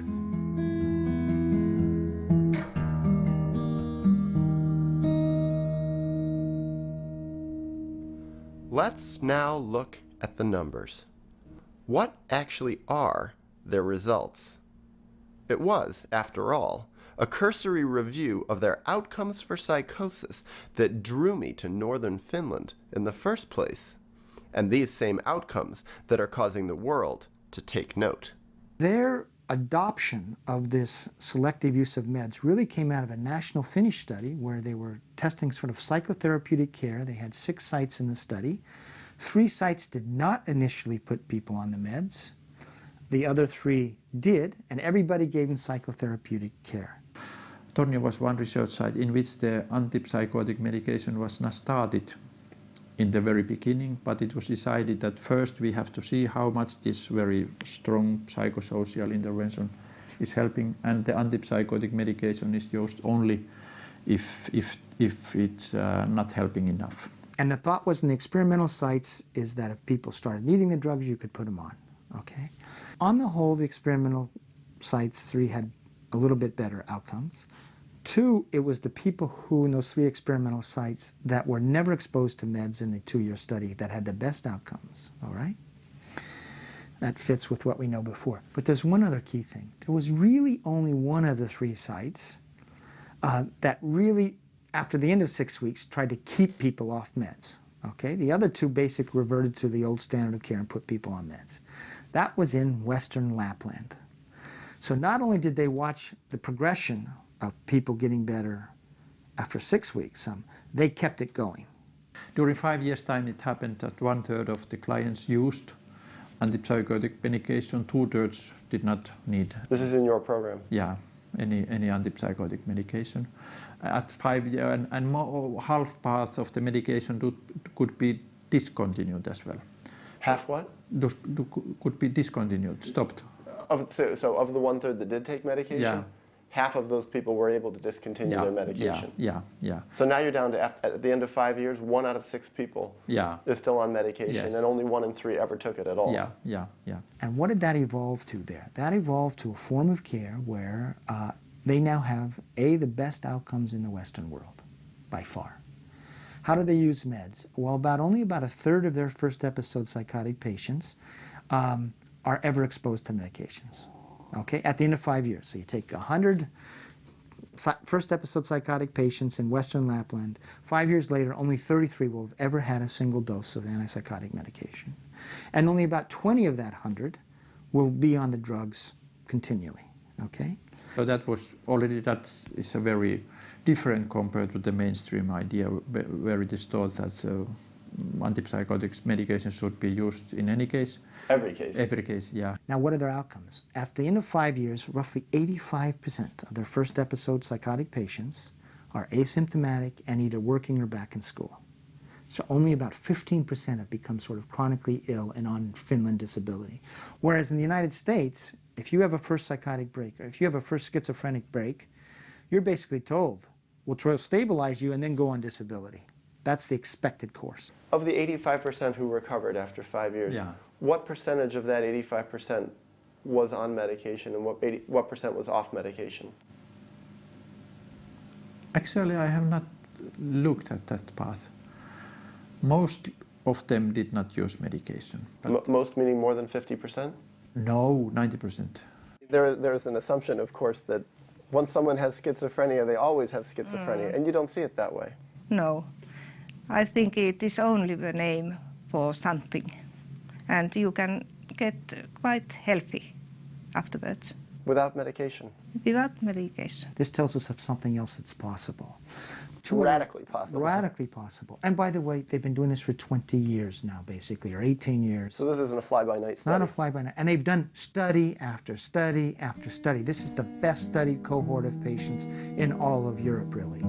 Let's now look at the numbers. What actually are their results? It was, after all, a cursory review of their outcomes for psychosis that drew me to northern Finland in the first place, and these same outcomes that are causing the world to take note. Their adoption of this selective use of meds really came out of a national Finnish study where they were testing sort of psychotherapeutic care. They had 6 sites in the study. 3 sites did not initially put people on the meds. The other 3 did, and everybody gave them psychotherapeutic care. Tornio was one research site in which the antipsychotic medication was not started in the very beginning, but it was decided that first we have to see how much this very strong psychosocial intervention is helping, and the antipsychotic medication is used only if it's not helping enough. And the thought was in the experimental sites is that if people started needing the drugs, you could put them on. Okay. On the whole, the experimental sites, 3 had a little bit better outcomes. 2, it was the people who, in those 3 experimental sites, that were never exposed to meds in the 2-year study that had the best outcomes, all right? That fits with what we know before. But there's one other key thing. There was really only one of the 3 sites that really, after the end of 6 weeks, tried to keep people off meds, okay? The other 2 basically reverted to the old standard of care and put people on meds. That was in Western Lapland. So not only did they watch the progression of people getting better after 6 weeks, they kept it going. During 5 years' time, it happened that 1/3 of the clients used antipsychotic medication, 2/3 did not need. This is in your program? Yeah, any antipsychotic medication. At 5 years, and half part of the medication could be discontinued as well. Half what? Could be discontinued, stopped. So of the 1/3 that did take medication? Yeah. Half of those people were able to discontinue their medication. Yeah. So now you're down to, at the end of 5 years, 1 out of 6 people is still on medication, Yes. and only 1 in 3 ever took it at all. Yeah. And what did that evolve to there? That evolved to a form of care where they now have, the best outcomes in the Western world, by far. How do they use meds? Well, only about 1/3 of their first episode psychotic patients are ever exposed to medications. Okay, at the end of 5 years. So you take 100 first episode psychotic patients in Western Lapland. 5 years later, only 33 will have ever had a single dose of antipsychotic medication. And only about 20 of that 100 will be on the drugs continually. Okay? So that was already, is a very different compared to the mainstream idea where it is thought that antipsychotics medication should be used in any case. Every case. Every case, yeah. Now, what are their outcomes? At the end of 5 years, roughly 85% of their first episode psychotic patients are asymptomatic and either working or back in school. So only about 15% have become sort of chronically ill and on Finland disability. Whereas in the United States, if you have a first psychotic break, or if you have a first schizophrenic break, you're basically told, we'll try to stabilize you and then go on disability. That's the expected course. Of the 85% who recovered after 5 years, what percentage of that 85% was on medication and what percent was off medication? Actually, I have not looked at that path. Most of them did not use medication. Most meaning more than 50%? No, 90%. There's an assumption, of course, that once someone has schizophrenia, they always have schizophrenia, and you don't see it that way. No. I think it is only the name for something, and you can get quite healthy afterwards. Without medication? Without medication. This tells us of something else that's possible. Radically possible. Radically possible. And by the way, they've been doing this for 20 years now, basically, or 18 years. So this isn't a fly-by-night study? Not a fly-by-night. And they've done study after study after study. This is the best studied cohort of patients in all of Europe, really.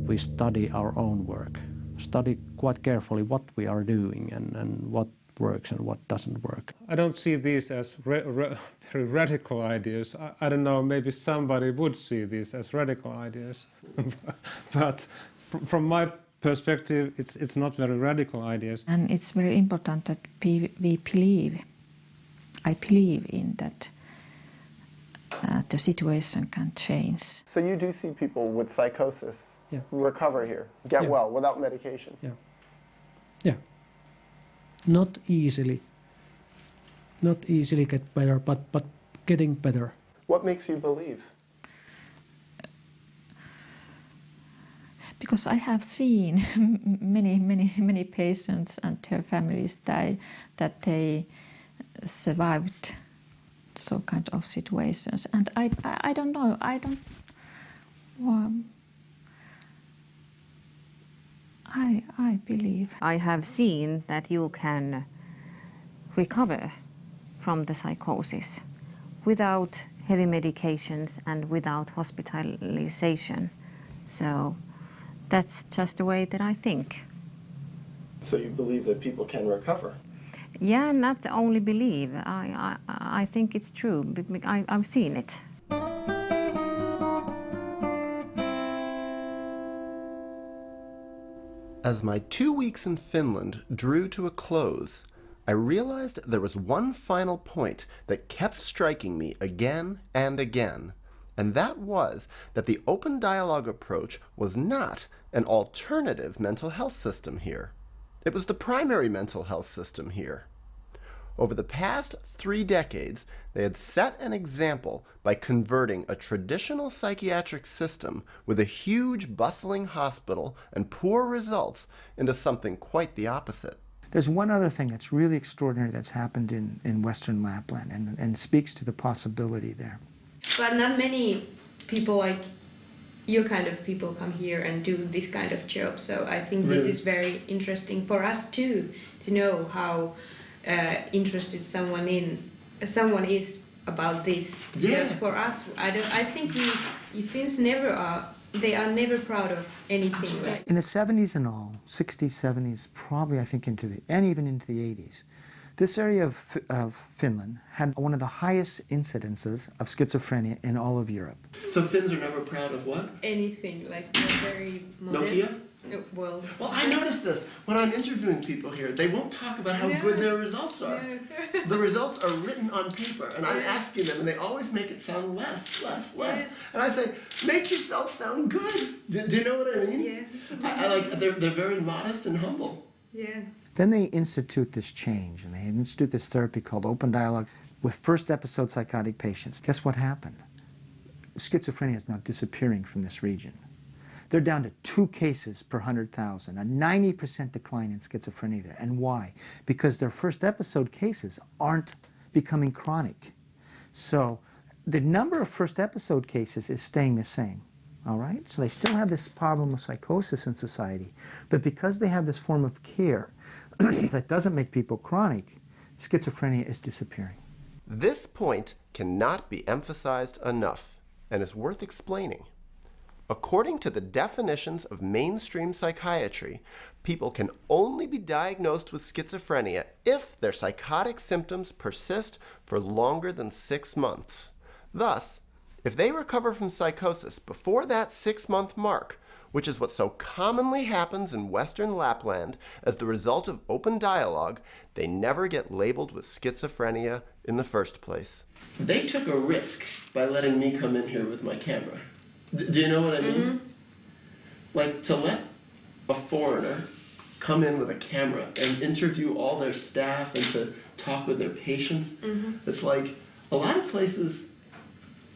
We study our own work, study quite carefully what we are doing and what works and what doesn't work. I don't see these as very radical ideas. I don't know, maybe somebody would see these as radical ideas. But from my perspective, it's not very radical ideas. And it's very important that we believe, I believe in that the situation can change. So you do see people with psychosis recover here, get well without medication? Yeah. Not easily get better, but getting better. What makes you believe? Because I have seen many patients and their families that they survived so kind of situations, and I don't know, I believe. I have seen that you can recover from the psychosis without heavy medications and without hospitalization. So that's just the way that I think. So you believe that people can recover? Yeah, not only believe. I think it's true. I've seen it. As my 2 weeks in Finland drew to a close, I realized there was one final point that kept striking me again and again, and that was that the open dialogue approach was not an alternative mental health system here. It was the primary mental health system here. Over the past 3 decades, they had set an example by converting a traditional psychiatric system with a huge bustling hospital and poor results into something quite the opposite. There's one other thing that's really extraordinary that's happened in Western Lapland and speaks to the possibility there. But not many people like your kind of people come here and do this kind of job. So I think this is very interesting for us too, to know how interested someone is about this. Yeah. Because for us, I think we Finns never are. They are never proud of anything. Like In the 70s and all, 60s, 70s, probably I think and even into the 80s, this area of Finland had one of the highest incidences of schizophrenia in all of Europe. So Finns are never proud of what? anything, like they're very modest. Nokia? No, well, I noticed this. When I'm interviewing people here, they won't talk about how good their results are. The results are written on paper, and I'm asking them, and they always make it sound less. And I say, make yourself sound good. Do you know what I mean? Yeah. I like, they're very modest and humble. Yeah. Then they institute this change, and they institute this therapy called open dialogue with first episode psychotic patients. Guess what happened? Schizophrenia is now disappearing from this region. They're down to 2 cases per 100,000, a 90% decline in schizophrenia there. And why? Because their first episode cases aren't becoming chronic. So the number of first episode cases is staying the same. All right? So they still have this problem of psychosis in society. But because they have this form of care that doesn't make people chronic, schizophrenia is disappearing. This point cannot be emphasized enough and is worth explaining. According to the definitions of mainstream psychiatry, people can only be diagnosed with schizophrenia if their psychotic symptoms persist for longer than 6 months. Thus, if they recover from psychosis before that 6-month mark, which is what so commonly happens in Western Lapland as the result of open dialogue, they never get labeled with schizophrenia in the first place. They took a risk by letting me come in here with my camera. Do you know what I mean? Like, to let a foreigner come in with a camera and interview all their staff and to talk with their patients, it's like, a lot of places,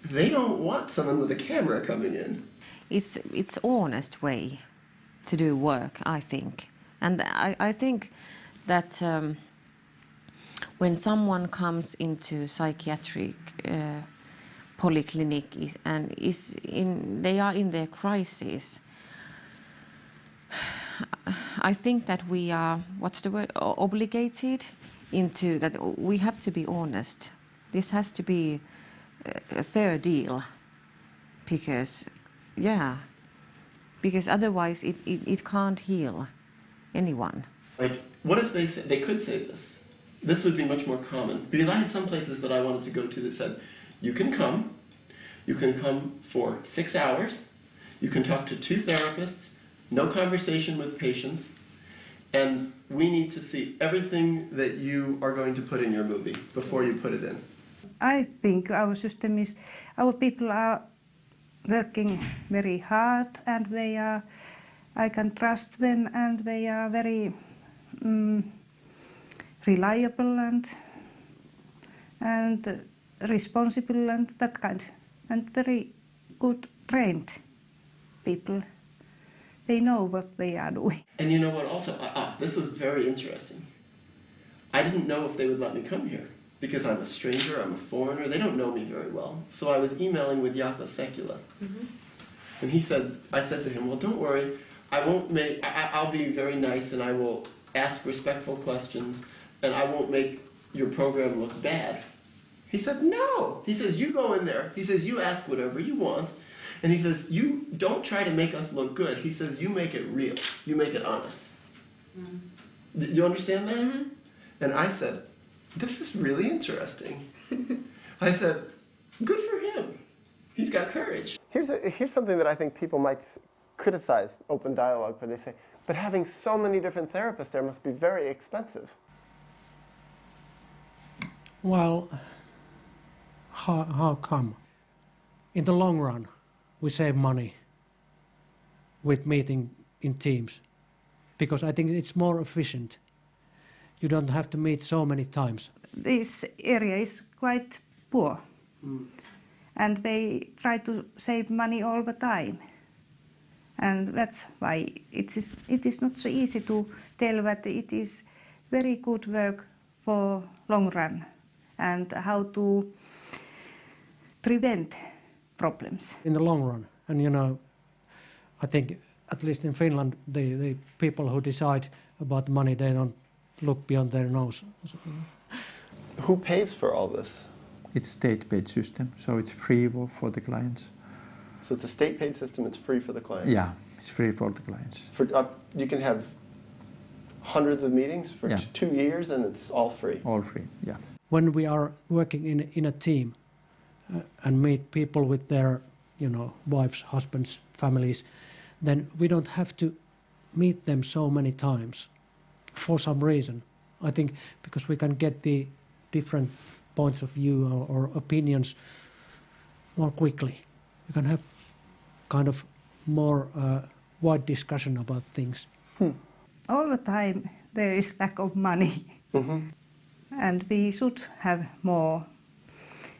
they don't want someone with a camera coming in. It's honest way to do work, I think. And I think that when someone comes into psychiatric polyclinic they are in their crisis, I think that we are, obligated into that. We have to be honest. This has to be a fair deal, because otherwise it can't heal anyone. Like, what if they could say this? This would be much more common. Because I had some places that I wanted to go to that said, you can come for 6 hours, you can talk to 2 therapists, no conversation with patients, and we need to see everything that you are going to put in your movie before you put it in. I think our system is, our people are working very hard, and I can trust them, and they are very reliable and responsible and that kind, and very good trained people. They know what they are doing. And you know what also, this was very interesting. I didn't know if they would let me come here because I'm a stranger, I'm a foreigner, they don't know me very well. So I was emailing with Jaakko Sekula. And I said to him, well, don't worry, I'll be very nice and I will ask respectful questions and I won't make your program look bad. He said, no. He says, you go in there. He says, you ask whatever you want. And he says, you don't try to make us look good. He says, you make it real. You make it honest. Do you understand that? And I said, this is really interesting. I said, good for him. He's got courage. Here's something that I think people might criticize open dialogue for. They say, but having so many different therapists there must be very expensive. Well, how come? In the long run, we save money with meeting in teams, because I think it's more efficient. You don't have to meet so many times. This area is quite poor, and they try to save money all the time. And that's why it is not so easy to tell that it is very good work for long run and how to prevent problems. In the long run, and you know, I think at least in Finland, the people who decide about money, they don't look beyond their nose. Who pays for all this? It's state-paid system, so it's free for the clients. So it's a state-paid system, it's free for the clients? Yeah, it's free for the clients. You can have hundreds of meetings for 2 years and it's all free? All free, yeah. When we are working in a team and meet people with their, you know, wives, husbands, families, then we don't have to meet them so many times for some reason. I think because we can get the different points of view or opinions more quickly. We can have kind of more wide discussion about things. All the time there is lack of money. And we should have more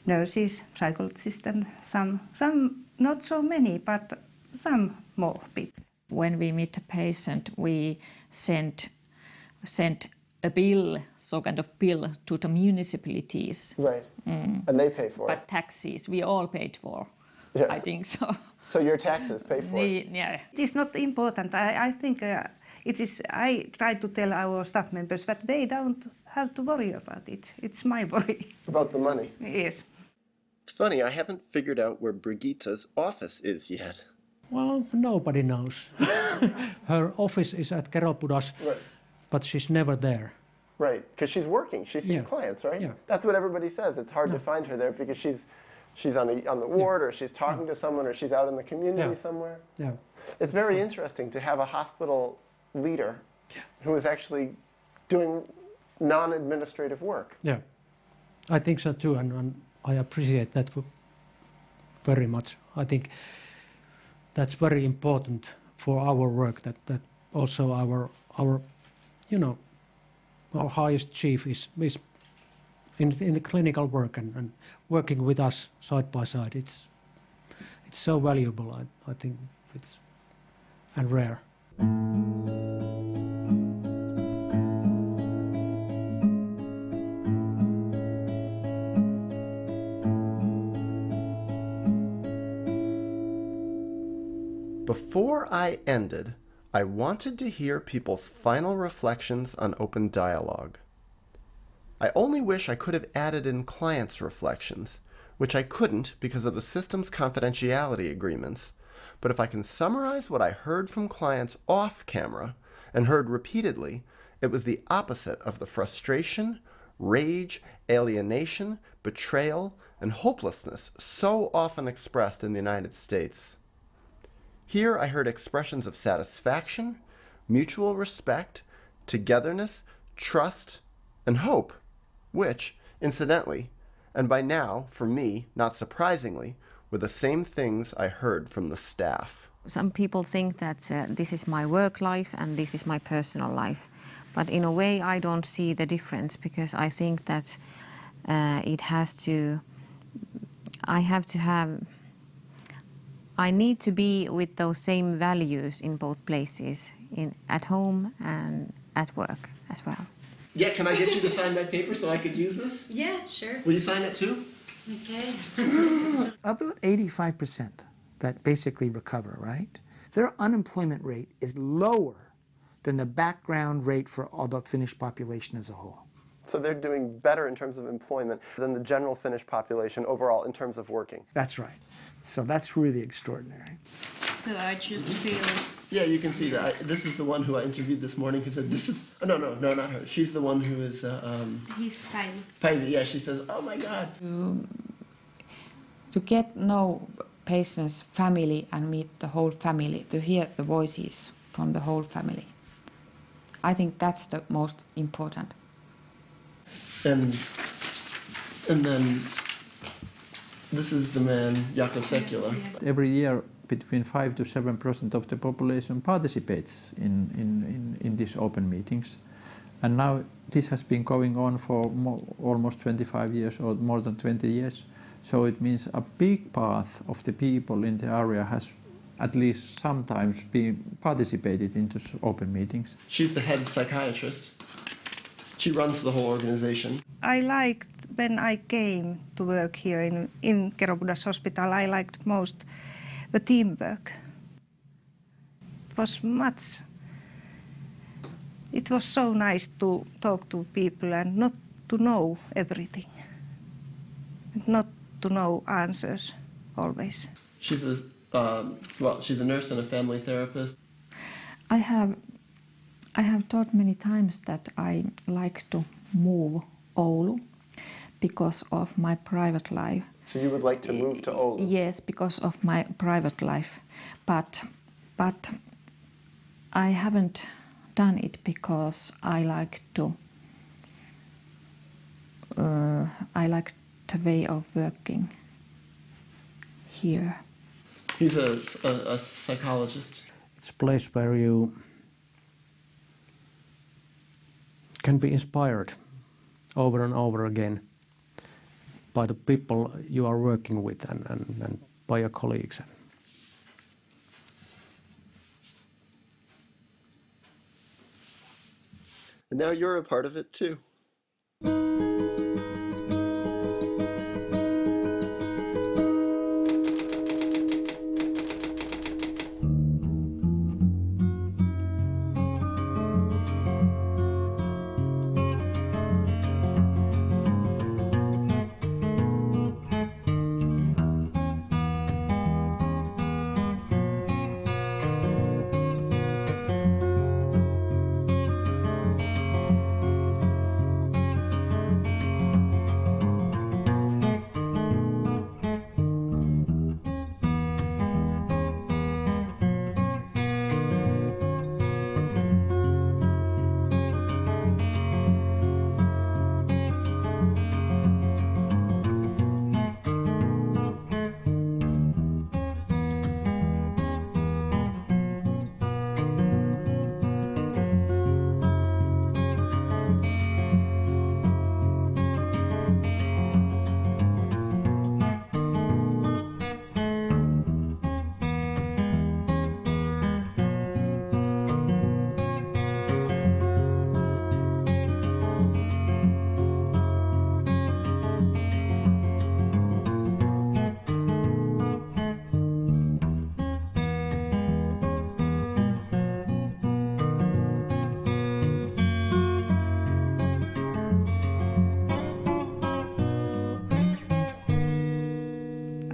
nurses, psychologists, and some not so many, but some more people. When we meet a patient, we send a bill, so kind of bill to the municipalities. Right, and they pay for it. But taxes, we all paid for, yes. I think so. So your taxes pay for it? Yeah. It is not important. I think it is. I try to tell our staff members that they don't have to worry about it. It's my worry. About the money? Yes. It's funny, I haven't figured out where Brigitta's office is yet. Well, nobody knows. Her office is at Keropudas, right. But she's never there. Right, because she's working. She sees clients, right? Yeah. That's what everybody says. It's hard to find her there because she's on the ward or she's talking to someone or she's out in the community somewhere. Yeah. It's very interesting to have a hospital leader who is actually doing non-administrative work. Yeah, I think so too, and I appreciate that very much. I think that's very important for our work, that also our you know, our highest chief is in the clinical work and working with us side by side. It's so valuable, I think it's, and rare. Before I ended, I wanted to hear people's final reflections on open dialogue. I only wish I could have added in clients' reflections, which I couldn't because of the system's confidentiality agreements, but if I can summarize what I heard from clients off camera, and heard repeatedly, it was the opposite of the frustration, rage, alienation, betrayal, and hopelessness so often expressed in the United States. Here I heard expressions of satisfaction, mutual respect, togetherness, trust, and hope, which, incidentally, and by now, for me, not surprisingly, were the same things I heard from the staff. Some people think that this is my work life and this is my personal life. But in a way, I don't see the difference because I think that I need to be with those same values in both places, at home and at work as well. Yeah, can I get you to sign my paper so I could use this? Yeah, sure. Will you sign it too? Okay. About 85% that basically recover, right? Their unemployment rate is lower than the background rate for all the Finnish population as a whole. So they're doing better in terms of employment than the general Finnish population overall in terms of working. That's right. So that's really extraordinary. So I choose to feel Yeah, you can see that. This is the one who I interviewed this morning who said, this is... Oh, no, not her. She's the one who is... He's Päivi. Päivi, yeah, she says, oh my God. To get know patient's family and meet the whole family, to hear the voices from the whole family. I think that's the most important. And then this is the man, Jaakko Sekula. Every year, between 5 to 7% of the population participates in these open meetings. And now this has been going on for almost 25 years or more than 20 years. So it means a big part of the people in the area has at least sometimes been participated into open meetings. She's the head psychiatrist. She runs the whole organization. I liked when I came to work here in Kerobudas Hospital, I liked most the teamwork. It was so nice to talk to people and not to know everything, not to know answers always. She's a nurse and a family therapist. I have thought many times that I like to move Oulu because of my private life. So you would like to move to Oulu? Yes, because of my private life, but I haven't done it because I like the way of working here. He's a psychologist. It's a place where you can be inspired over and over again by the people you are working with and by your colleagues. And now you're a part of it too.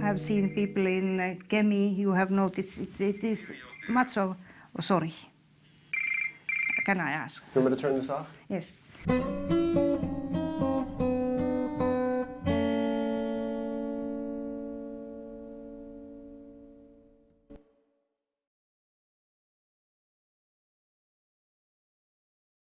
I've seen people in Kemi, you have noticed it is much of... Oh, sorry. Can I ask? You want me to turn this off? Yes.